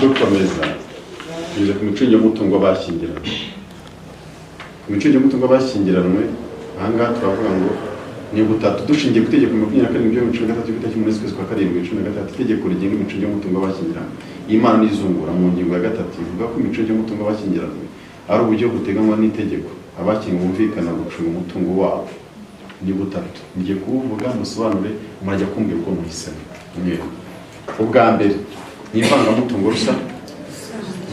dukomeza tugeze ku micungo y'umutungo bashyingiranwe imicungo y'umutungo bashyingiranwe ahangaha turavuga ngo ni butatu dushingiye ku itegeko 27 ry'umuco muri kwezi kwa 7 2013 itegeko rigenga imicungo y'umutungo bashyingiranwe imana n'izungura mu ngingo ya 3 ivuga ko imicungo y'umutungo bashyingiranwe ari uburyo buteganywa n'itegeko abakinga bumvikana gucunga umutungo wabo ni butatu ngiye kuvuga musobanure murajya kumbwira uko muhisemo mwere ubwa mbere ni ivangamutungo rusa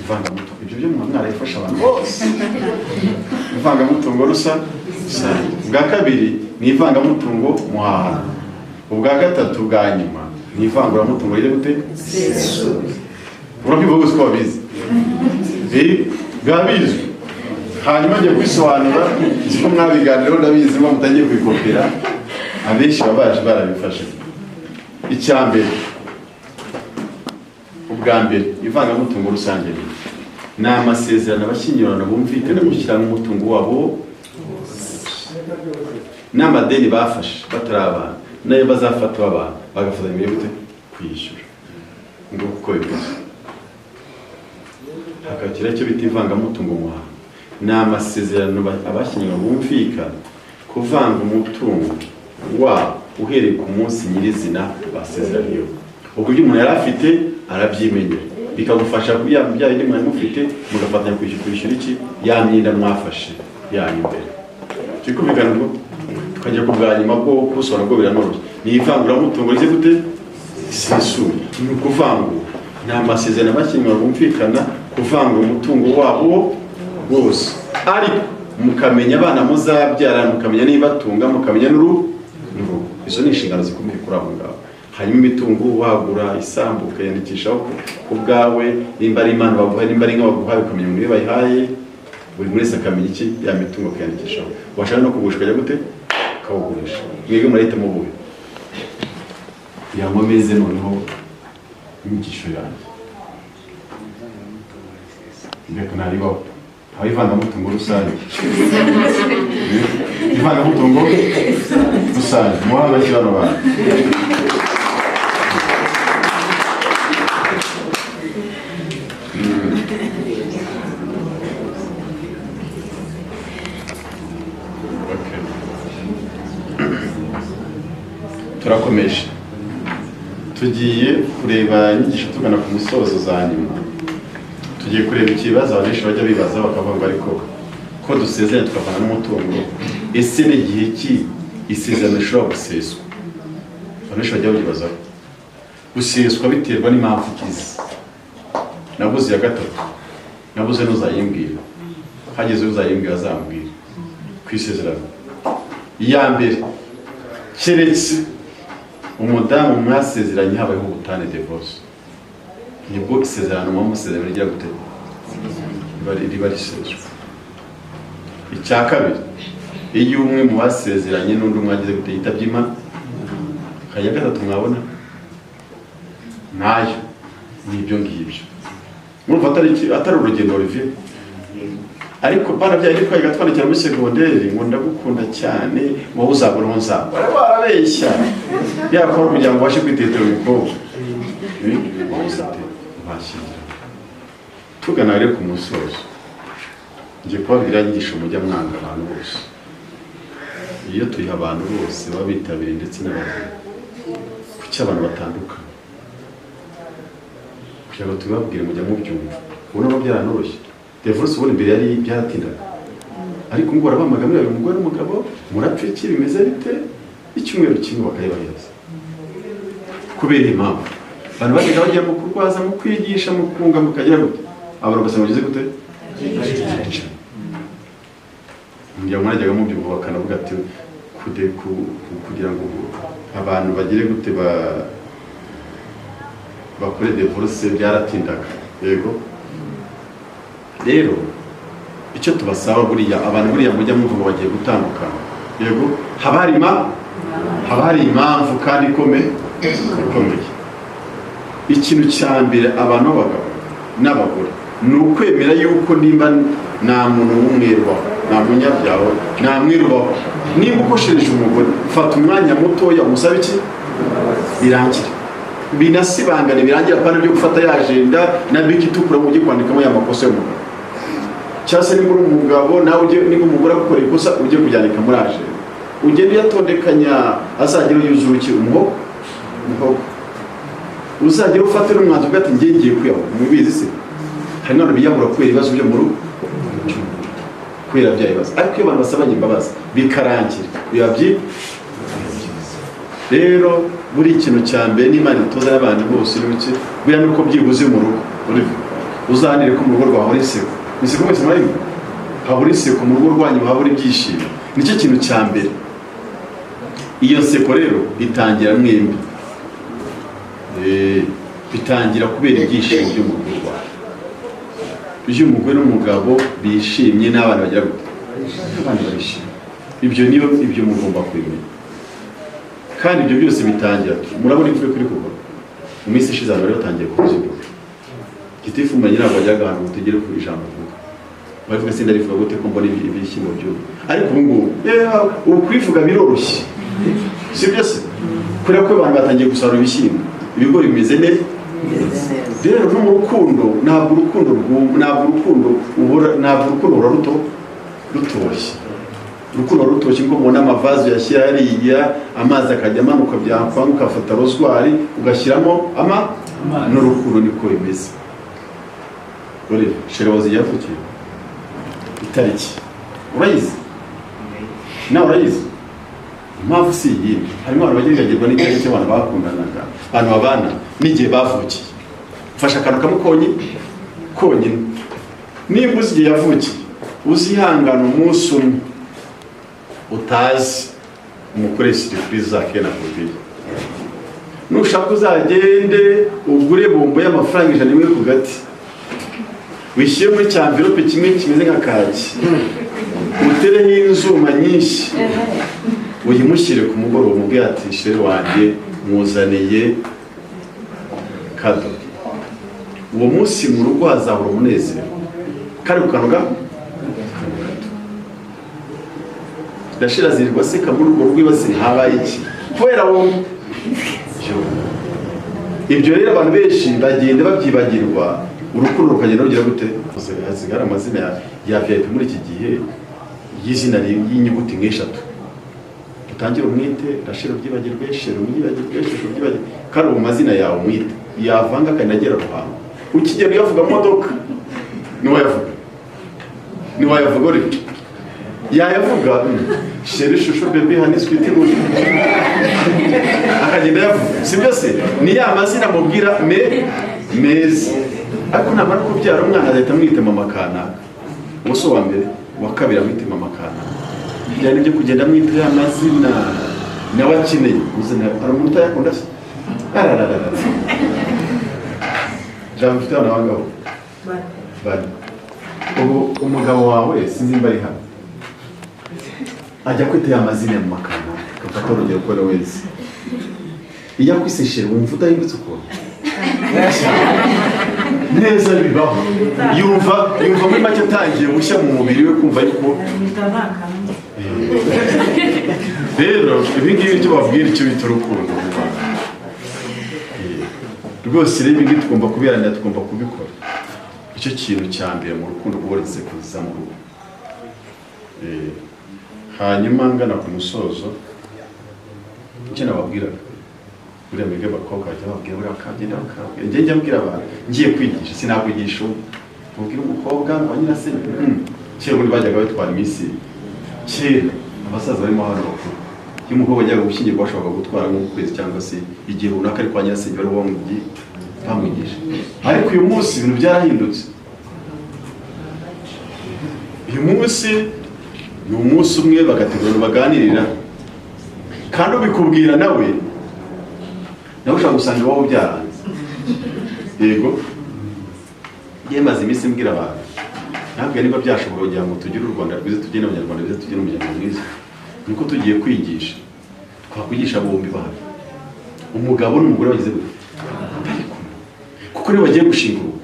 ivangamutungo ibyo byo mwara ifasha abantu bose ivangamutungo rusa ubwa kabiri ni ivangamutungo muhahano ubwa gatatu bwa nyuma ni ivanguramutungo riri gute urabyibuha bose ko babizi bwabizwe hanyuma ngiye kwisobanura ko mwabiganiraho ndabizi ko mutangiye kwikopera abenshi babaje barabifashe. Icya mbere, ubwa mbere ivangamutungo rusange ni amasezerano abashyingirana bumvikana gushyiramo umutungo wabo n'amadeni bafashe batarabana nayo bazafata abantu bagafatanya gute kwishyura ngo uko bivuze. Hakakira icyo bita ivangamutungo muhanzi, ni amasezerano abashyingirana bumvikana kuvanga umutungo wabo uhereye ku munsi nyirizina basezeraniyeho. Ubwo ibyo umuntu yari afite arabyimenyera, bikagufasha bya bindi mwari mufite mugafatanya kwishyura iki ya myenda mwafashe yanyu imbere. Cyo biganirwa tukajya kubwanyuma bwo kusora bwo biranoroshye. Ni ivanguramutungo rye gute isesuye, ni ukuvangura. Ni amasezerano abashyingirana bumvikana kuvanga umutungo wabo wose, ariko mukamenya abana muzabyara, mukamenya niba batunga, mukamenya n'urugo. Izo ni inshingano zikomeye kuri abo ngabo. Hanyuma imitungo wagura isambu ukayandikishaho ubwawe, nimba ari imana baguhaye, nimba ari inka baguhaye ukamenya ngo niba bayihaye, buri wese akamenya iki ya mitungo ukayandikishaho. Washaka no kugurisha ukajya gute ukawugurisha. Mwebwe murahitamo buhe kugira ngo ameze noneho imigisho yanjye ndeka naribaho ivangamutungo rusange. Ivangamutungo rusange muhanga cy'abana bantu. Turakomeje, tugiye kureba inyigisho tugana ku musozo za nyuma. Tugiye kureba ikibazo abenshi bajya bibaza bakavuga ngo ariko ko dusezeranye tukavana n'umutungo, ese ni igihe ki isezerano rishobora guseswa? Abenshi bajya bibaza guseswa biterwa n'impamvu ikize. Nabuze ya gatatu, nabuze n'uzayimbwira, hageze uzayimbwira azambwira ku isezerano. Iya mbere, keretse umudamu mwasezeranye habayeho ubutane divorce, nibwo isezerano mwamusezerano rigira gute riba riseswa. Icya kabiri, iyo umwe mu basezeranye n'undi mwagize gute yitabye Imana. Kaya gatatu mwabona nayo nibyo ngibyo. Murumva atari urugendo Olivier, ariko bana byaje twayiga twandikira muri segonderi ngo ndagukunda cyane wowe uzabura nzaba barabeshya yakora kugira ngo bashe kwitetera umukobwa tugana rero ku musozo. Ngiye kubabwira inyigisho mujya mwanga abantu bose, iyo tuyiha abantu bose babitabiriye ndetse n'abandi, kuki abantu batandukana kugira ngo tubabwire mujya mubyumva. Ubona ko byaranoroshye. Divorce ubundi mbere yari byaratindaga, ariko ngo barabamagamira umugore n'umugabo murapfa iki bimeze bite, icyumweru kimwe bakayibahereza. Kubera impamvu abantu bagenda bagiye mu kurwaza, mu kwigisha, mu kunga, mukagira gute abantu basanga bageze gute ngira mwarajyaga mu byumva bakanavuga ati kugira ngo abantu bagire gute bakore divorce byaratindaga. Yego rero icyo tubasaba buriya abantu buriya mujya mwumva bagiye gutandukana, yego haba hari impamvu kandi ikomeye. Ikintu cya mbere abantu b'abagabo n'abagore ni ukwemera yuko nimba nta muntu w'umwirwaho, nta munyabyaho, nta mwirwaho. Nimba ukoshereje umugore, fata umwanya mutoya umusabe iki birangire, binasibangane birangira, apana byo gufata ya agenda na biki itukura mu gihe kwandikamo ya makosa y'umugabo. Cyangwa se niba uri umugabo nawe niba umugore akora ikosa ujye kujyanika muri agenda, ugenda uyatondekanya azagera yuzuruki umuhogo uzagera ufatira umwanzuro ugati ngiye kuyaho. Mubizi se hari none biyabura kubera ibibazo byo mu rugo, kubera bya bibazo, ariko iyo abantu basabanye imbabazi bikarangira bibabyi. Rero buri ikintu cya mbere n'Imana itoza y'abantu bose n'uki buriya nuko byibuze mu rugo uzanire ko mu rugo rwawe hori iseko. Iseko mwese murayimva, habura iseko mu rugo rwanyu, habura ibyishimo. Nicyo kintu cya mbere. Iyo nseko rero itangira mwembi, bitangira kubera ibyishimo byo mu rugo rwawe. iyo umugore n'umugabo bishimye n'abana bagira gute abana barishimye ibyo mugomba kubimenya kandi ibyo byose bitangira murabona imvugo kuri kuva mu minsi ishize abantu bari batangiye kuzivuga gitifu umenye ntabwo wajyaga ahantu ngo tugere ku ijambo vuga bavuga se ndarivuga gute ko mbona ibishyimbo by'ubu ariko ubu ngubu ubu kwivuga biroroshye sibyo se kubera ko abantu batangiye gusarura ibishyimbo ibigori bimeze neza rero no mu rukundo ntabwo urukundo uhora rutoshye urukundo rutoshye ngo mubona amavazi yashyira hariya amazi akajya amanuka byakwanga ugafata rozwari ugashyiramo n'urukundo niko bimeze Olivier shere wazi yavukiye itariki urayizi nawe urayizi impamvu si iyi harimo abantu bageragezwa n'itariki abantu bakundanaga abantu babana n'igihe bavukiye ufashe akantu kamwe konyine niba uzi igihe yavukiye uzihangana umunsi umwe utazi umukoresha surprise zake na Olivier nushaka uzagende ugure bombo y'amafaranga 100 ku gati wishyire muri cyamvirope kimwe kimeze nka kaki utereho inzuma nyinshi uyimushyire ku mugoroba umubwire ati shere wanjye mwuzaniye kado uwo munsi mu rugo hazahora umunezero kari kukanoga ndashira zirirwa seka muri urwo rwibase habaye iki kubera wowe ibyo rero abantu benshi bagenda babyibagirwa urukundo rukagenda rugira gute hasigara amazina ya VIP muri iki gihe y'izina y'inyuguti nk'eshatu utangira umwite ndashira byibagirwe shero byibagirwe shero byibagirwe kandi mu mazina yawe umwite yavanga kandi agera ruhango ukigenda yavuga modoka ni wayavuga uri yayavuga sheri shusho bebe haniswe itibuye akagenda yavuga sibyo se ni ya mazina mubwira meza ariko namara kubyara umwana azahita amwita mama kanaka umunsi wa mbere wa kabiri amwita mama kanaka byari ibyo kugenda amwita ya mazina nawe akeneye uzina ari umuntu utayakunda se jambo ufite abana bangabo bari ubu umugabo wawe sinzi mba ari hano ajya kwita ya mazina mu makana gafata urugero ukora wese iyo akwiseshere wumva udahindutse ukuntu neza bibaho yumva muri make atangiye gushya mu mubiri we kumva yuko rero ibi ngibi icyo babwira icyo bita urukundo rwose rero ibi ngibi tugomba kubiharanira tugomba kubikora icyo kintu cya mbere mu rukundo rwose kuza mu rugo hanyuma ngana ku musozo icyo nababwiraga buriya mwebwe abakobwa bajya babwira buriya bakagenda bakabwira njye mbwira abantu ngiye kwigisha sinakwigisha ubwira umukobwa ngo nyirase kera muri bajyaga batwara iminsi kera abasaza barimo hano bakuru iyo umukobwa wajyaga gushyingirwa bashobora gutwara nk'ukwezi cyangwa se igihe runaka ari kwa nyirase bari bamwigisha ariko uyu munsi ibintu byarahindutse uyu munsi ni umunsi umwe bagategura baganirira kandi ubikubwira nawe ushobora gusanga iwabo byaranze yego yemaze iminsi mbwira abantu ntabwo niba byashoboka kugira ngo tugire u Rwanda rwiza tugire n'abanyarwanda beza tugire umuryango mwiza nuko tugiye kwigisha twakwigisha bombi bana umugabo n'umugore bagize gute kuko niba bagiye gushinga urugo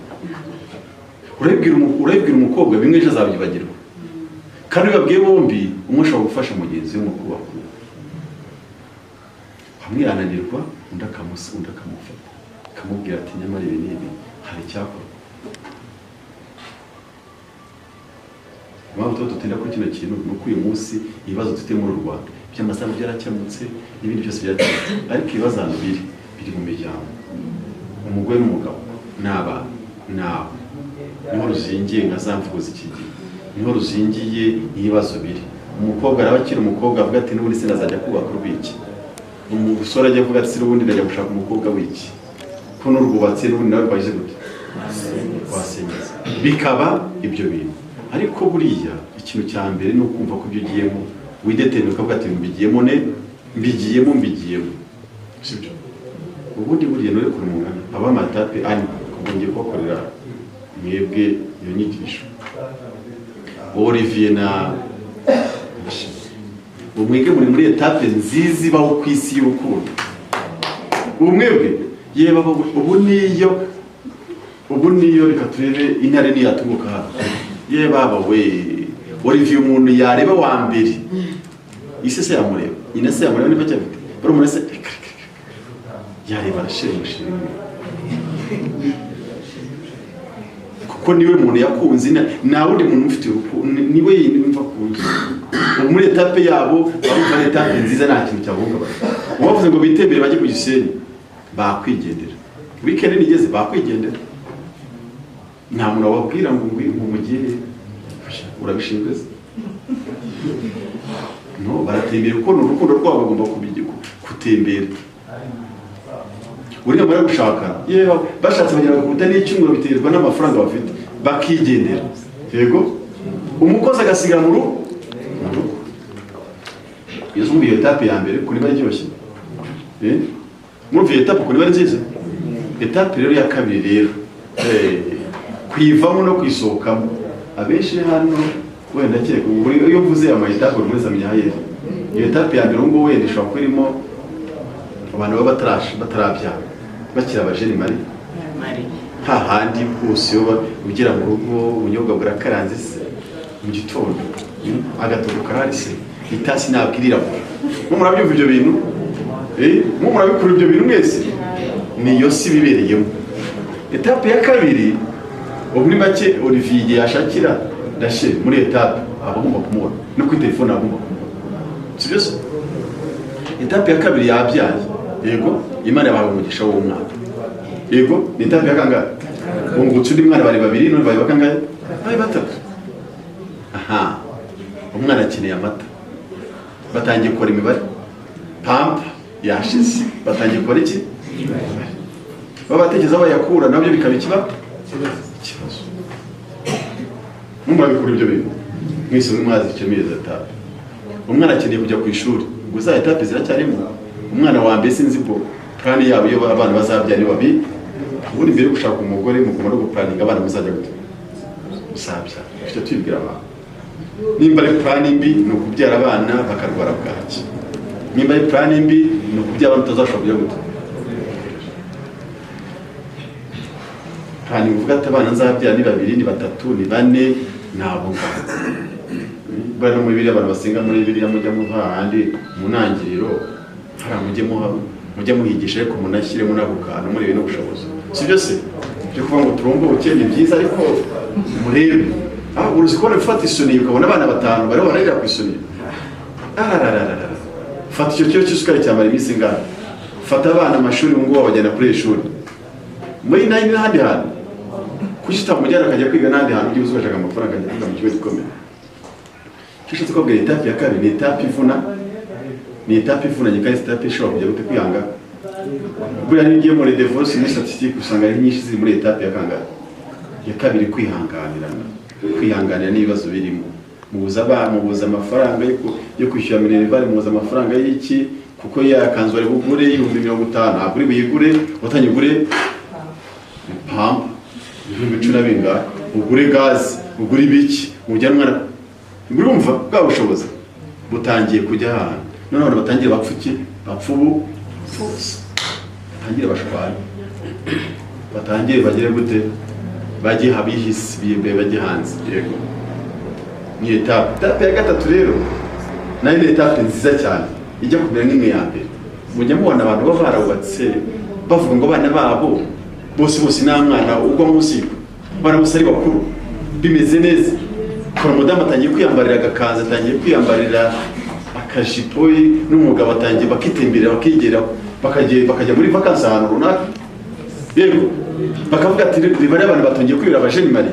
urabibwira umukobwa bimwe ejo azabyibagirwa kandi babwiye bombi umwe ashobora gufasha mugenzi we mu kubaka hamwe yananirwa undi akamufata akamubwira ati nyamara ibi n'ibi hari icyakorwa impamvu tuba dutinda kuri kino kintu ni uko uyu munsi ibibazo dufite muri u Rwanda by'amasambu byarakemutse n'ibindi byose byarakemutse ariko ibibazo hano biri mu miryango umugore n'umugabo n'abana nawe niho ruzingiye nka za mvugo z'iki gihe niho ruzingiye ibibazo biri umukobwa araba akiri umukobwa avuga ati n'ubundi sinazajya kubaka urwiki umusore ajya avuga ati n'ubundi ndajya gushaka umukobwa w'iki ko n'urwubatse n'ubundi nawe rwaje gute wasenyeza bikaba ibyo bintu ariko buriya ikintu cya mbere ni ukumva ko ibyo ugiyemo widetermine ukavuga ati mbigiyemo sibyo ubundi buriya nore kuri mungana aba matape ani kubongiye kubakorera mwebwe iyo nyigisho. Olivier na umwege muri etape nziza ibaho ku isi y'urukundo. Umwebwe yeba ubu niyo reka turebe intare niyatunguka hano. Yeba we Olivier umuntu yareba wa mbere isese yamureba inese yamureba niba cyafite bari umurese yareba arashimisha kuko niwe muntu yakunze na wundi muntu ufite urukundo niwe yumva kunze. Muri etape yabo bari etape nziza nta kintu cyabunga bavuze ngo bitembere bajye ku Gisenyi bakwigendera weekend nigeze bakwigendera nta muntu wabwira ngo umugire urabishinzwe no baratembera kuko urukundo rwabo bagomba kutembera. Uriya mara gushaka yewe bashatse bagera ku butani icyumwe biterwa n'amafaranga bafite bakigendera. Yego umukozi agasiga mu rugo yizumbiye etape ya mbere kuri baryoshye muri etape kuri bari nziza. Etape rero ya kabiri rero kwivamo no kwisohokamo abenshi hano wenda cyeko iyo mvuze ama etape muri zamenya haye iyo etape ya mbere ngo wenda ishobora kwirimo abantu baba batarabyara bakira abajeni mari hahandi hose ugera mu rugo ubunyobwa burakaranze se mu gitondo agaturuka harise itasi nabwirira mu murabyumva ibyo bintu mu murabikora ibyo bintu mwese niyo si bibereyemo. Etape ya kabiri muri make Olivier yashakira dashe muri etape abagomba kumubona no kuri telefone abagomba kumubona sibyo se. Etape ya kabiri yabyaye yego Imana yabaye umugisha w'umwana yego. Ni etape ya kangahe ngo utsudi mwana bari babiri none bari bakangahe bari batatu. Aha umwana akeneye amata batangiye gukora imibare pampa yashize batangiye gukora iki babategeza bayakura nabyo bikaba ikibazo. Mumurabikora ibyo bintu mwese mwazi icemeza etape. Umwana akeneye kujya ku ishuri gusa etape ziracyarimo. Umwana wa mbere sinzi ko plan yabo iyo abana bazabyara ni babi ubundi mbere gushaka umugore mugomba no guplaninga abana muzajya gute musabya icyo twibwira abantu. Nimba ari plan mbi no kubyara abana bakarwara bwaki. Nimba ari plan mbi no kubyara abantu tuzashobora gute kandi uvuga ati abana nzabyara ni babiri ni batatu ni bane nabo bari muri biriya abantu basenga muri biriya mujya mu handi munangiriro hari mujye muhigisha ariko munashyiremo n'abukana muri bino bushobozi sibyo se byo kuvuga ngo turombo ukene byiza ariko murebe uruzi ko nafata isoni ukabona abana batanu bari bararira ku isoni fata icyo cyo cy'isukari cyamara iminsi ingana fata abana amashuri ngo babajyana kuri ishuri muri nani n'ahandi hantu kuki utamujyana akajya kwiga n'ahandi hantu ugiye uzashaka amafaranga ajya kwiga mu kigo gikomeye. Kishatse ko bwa etape ya kabiri ni etape ivuna nyika etape ishobora kujya gute kwihanga buriya nigiye muri divorce muri statistique usanga ari nyinshi ziri muri etape ya kangahe ya kabiri. Kwihanganira n'ibibazo birimo mubuza amafaranga yo kwishyura minerval mubuza amafaranga y'iki kuko yakanzwe ari bugure 50,000 aguri buyigure watanye gure pump 10,000 ugure gas ugure ibiki mujya mwana urumva bwa bushobozi butangiye kujya hano none abantu batangiye bapfubu batangiye bashwara batangiye bagire gute bagiye habihisi bibe bagiye hanze. Yego ni etape ya gatatu rero nayo ni etape nziza cyane ijya kumera nk'imwe ya mbere. Mujya mubona abantu baba barawubatse bavuga ngo abana babo bose nta mwana ugwa munsi bana bose ari bakuru bimeze neza. Kwa mudamu atangiye kwiyambarira agakanza atangiye kwiyambarira akajipo n'umugabo atangiye bakitembera bakigera bakajya muri vacances ahantu runaka. Yego bakavuga ati ribari abantu batangiye kwibira abajeni mari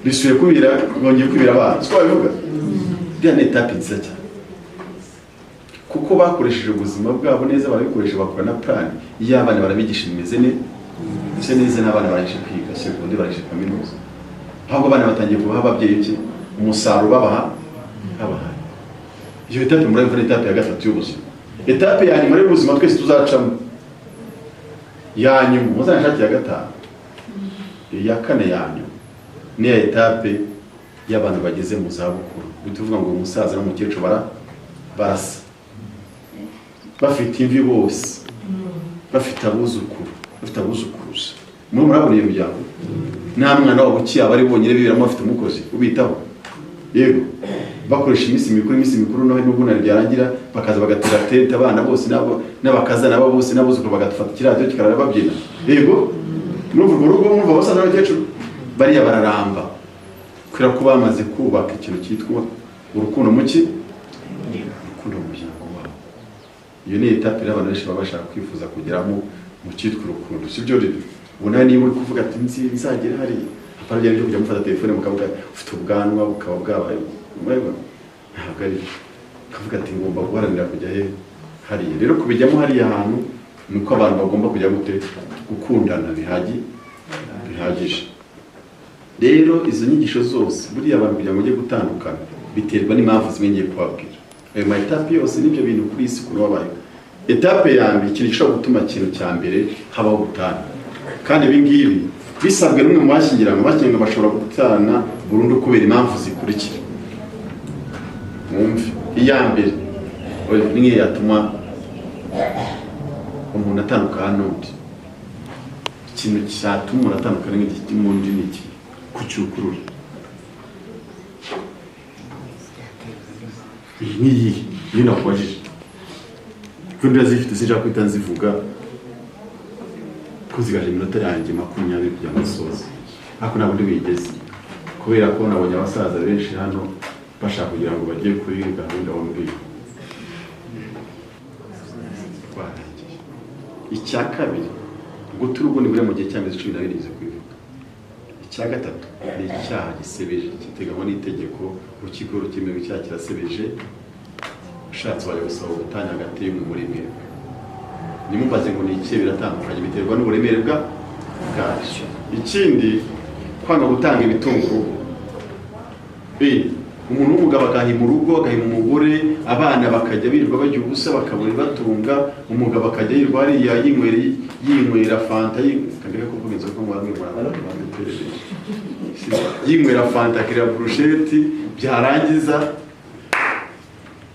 bisuye kubira bongeye kwibira abana siko babivuga. Bya ni etape nziza cyane kuko bakoresheje ubuzima bwabo neza barabikoresha bakora na plan y'abana barabigisha imeze neza n'abana barangije kwiga seconde barangije kaminuza. Ahubwo abana batangiye kubaha ababyeyi iki umusaruro babaha. Iyo etape muri etape ya gatatu y'ubuzima. Etape ya nyuma y'ubuzima twese tuzacamo ya nyuma muzanashati ya gatanu ya kane ya nyuma ni etape y'abantu bageze mu zabukuru. Bituvuga ngo umusaza n'umukecuru barasa, bafite imvi bose, bafite abuzukuru, bafite abuzukuruza. Murabona iyo miryango nta mwana wabo ukiyaba ari bonyine bibiramo bafite umukozi ubitaho. Yego bakoresha iminsi mikuru no n'ubwo byarangira bakaza bagatera tete abana bose n'abakaza nabo bose n'abuzukuru bagatufata kiradiyo kikarara babyina. Yego n'uvuga urugo mwumva basaza n'abakecuru bariya bararamba kubera ko bamaze kubaka ikintu cyitwa urukundo muki, urukundo mu muryango wabo. Iyo ni etape y'abantu benshi baba bashaka kwifuza kugeramo mu cyitwa urukundo. Sibyo rero ubona niba uri kuvuga ati nzagera hariya apana byo kujya mufata telefone mukavuga ufite ubwanwa bukaba bwabaye umurego, ntabwo ari kavuga ati ngomba guharanira kujya hariya. Rero kubijyamo hariya hantu nuko abantu bagomba kujya gukundana bihagije. Rero izo nyigisho zose buriya abantu kugira ngo ujye gutandukana biterwa n'impamvu zimwe ngiye kubabwira. Ayo ma etape yose nibyo bintu kuri isi kuri wabaye. Etape ya mbere ikintu gishobora gutuma ikintu cya mbere habaho gutana, kandi ibi ngibi bisabwe n'umwe mu bashyingiranywe bashobora gutana burundu kubera impamvu zikurikira. Mwumve iya mbere niyo yatuma umuntu atandukana n'undi. Ikintu cyatuma umuntu atandukana n'undi ni iki? Kucyukurura. Iyi nakubajije kundi zifite sinshaka kwita nzivuga ko zigaje iminota yanjye 20 kujya musoza, ariko ntabwo ndibigeze kubera ko nabonye abasaza benshi hano bashaka kugira ngo bagiye kuri gahunda wambwiye. Icya kabiri gutura urugo ni buri mu gihe cy'amezi 12 nize kwivuga. Icya gatatu ni icyaha gisebeje kiteganywa n'itegeko urukiko rukemewe icyaha kirasebeje. Ushatse waje gusaba ubutanya hagati y'umugore imwe. Nimubaze ngo ni iki biratandukanye biterwa n'uburemere bwacyo. Ikindi kwanga gutanga ibitunguru. Umuntu w'umugabo akahima urugo, akahima umugore, abana bakajya birirwa bajya ubusa bakabura batunga, umugabo akajya yirirwa hariya yinywera fanta kagere kuvuga inzoga ngo bamwe yinywera fanta akira brusheti, byarangiza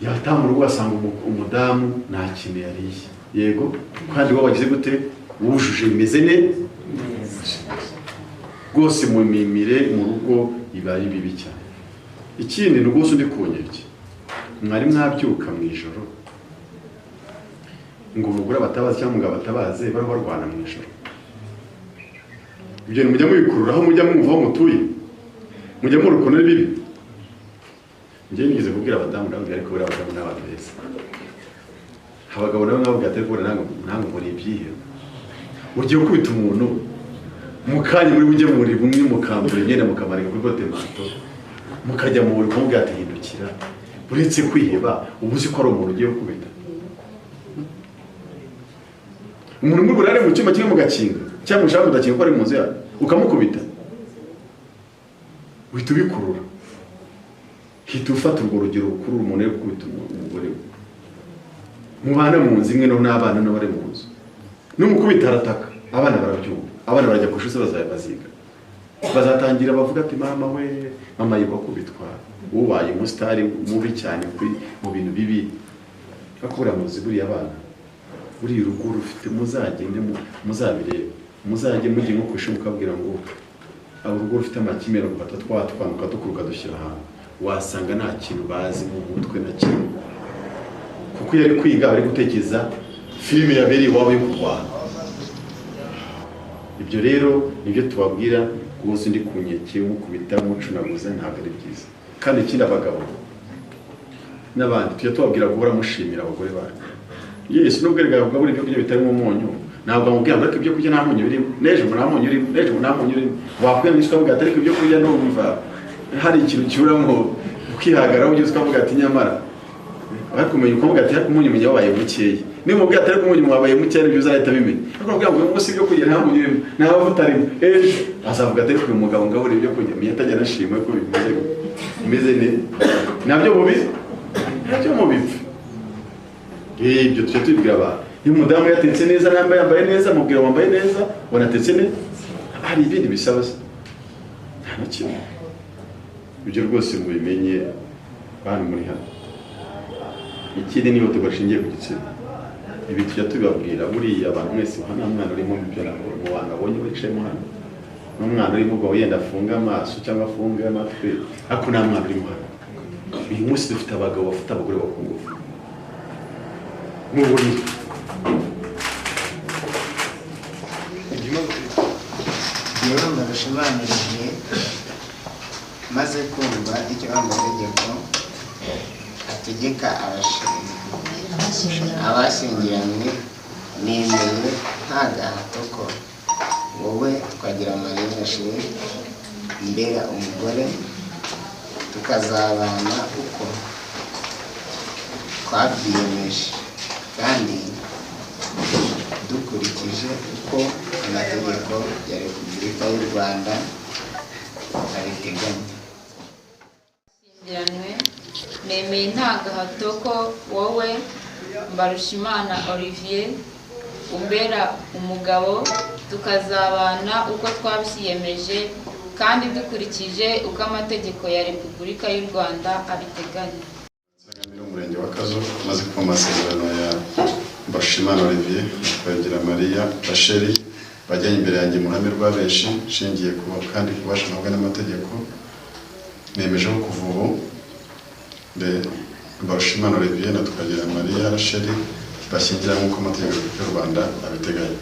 yatamu urugo asanga umudamu nta kintu yariye. Yego kandi wowe wagize gute wujuje bimeze neza rwose mu mimire mu rugo ibaye bibi cyane. Ikindi ni rwose undi kunyerye mwari mwabyuka mu ijoro ngo umugore batabaze cyangwa umugabo batabaze bari barwana mu ijoro. Ibyo mujya mubikururaho mujya mwumva aho mutuye mujya murukona bibi. Njye nigeze kubwira abadamu ndabwira ariko buri abadamu n'abantu beza. Abagabo nabo nabo gatari kubona ntango muri ibyihe. Ugiye kwita umuntu mukanye muri bujye muri bumwe mukambure nyene mukamarika kuri bote mato mukajya mu buri kumwe gatihindukira uretse kwiheba ubuzi ko ari umuntu ugiye kubita. Umuntu muri burare mu cyuma kimwe mugakinga cyangwa ushaka kudakinga ko ari mu nzu yawe ukamukubita uhita ubikurura. Hita ufata urwo rugero ukurura umuntu yo kubita umugore we mubana mu nzu imwe n'abana n'abari mu nzu n'umukubita arataka abana barabyumva, abana barajya ku ishuri baziga bazatangira bavuga ati mama we mama yigwa kubitwa ubaye umusitari mubi cyane mu bintu bibi bakura mu ziburi abana uri urugo rufite muzagende muzabireba muzajye mujye nko kwishima ukabwira ngo abo urugo rufite amakimero gufata twatwanuka dukuruka dushyira ahantu wasanga nta kintu bazi mu mutwe na kimwe kuko yari kwiga ari gutekereza filime yabereye iwabo mu Rwanda. Ibyo rero nibyo tubabwira rwose ndi kunyeke mukubita mucunaguza ntabwo ari byiza. Kandi ikindi abagabo n'abandi tujya tubabwira guhora mushimira abagore bacu. Yesu nubwo erega buri byo kurya bitarimo umunyu ntabwo amubwira ngo ibyo kurya nta munyu birimo neje mu nta munyu urimo neje mu nta munyu urimo wakwiye n'iswa avuga ati ariko ibyo kurya no umva hari ikintu cyuramo ukihagara ugeze ukavuga ati nyamara bakumenya uko mugati ariko umunyu menya wabaye mukeya ni mubwira ati ariko umunyu mwabaye mukeya n'ibyo uzahita bimenya ariko mubwira ngo umunsi ibyo kurya nta munyu urimo nta mavuta arimo azavuga ati ariko uyu mugabo ngabura ibyo kurya menya atajya anashima ko bimeze neza nabyo mubipfa ibyo tujya tubibwira abantu. Iyo umudamu yatetse neza yambaye neza mubwira wambaye neza wanatetse neza hari ibindi bisaba se nta kimwe. Ibyo rwose mubimenye bantu muri hano. Ikindi niho tubashingiye ku gitsina. Ibi tujya tubibabwira buriya abantu mwese hano mwana urimo mu byo mu bantu abonye wicayemo hano. N'umwana urimo ubwo yenda afunga amaso cyangwa afunga amatwi, ariko nta mwana urimo hano. Uyu munsi dufite abagabo bafite abagore bakungufu. Muburi yewe mbarushimana Olivier maze kumva icyo amategeko ategeka abashyingiranywe, nemeye nta gahato ko wowe Twagiramungu mbera umugore, tukazabana uko twabyiyemeje kandi dukurikije uko amategeko ya Repubulika y'u Rwanda abiteganya. Nemeye nta gahato ko wowe Mbarushimana Olivier umbera umugabo, tukazabana uko twabyiyemeje kandi dukurikije uko amategeko ya Repubulika y'u Rwanda abiteganya. Umurenge wa KAZO maze kuba amasezerano ya Mbarushimana Olivier Rachel bajyanye imbere yanjye mu ruhame rwa benshi nshingiye kuba kandi kubashinzwe n'amategeko, nemeje ko kuva ubu Mbarushimana Olivier na Twagiramungu Rachel bashyingira nk'uko amategeko y'u Rwanda abiteganya.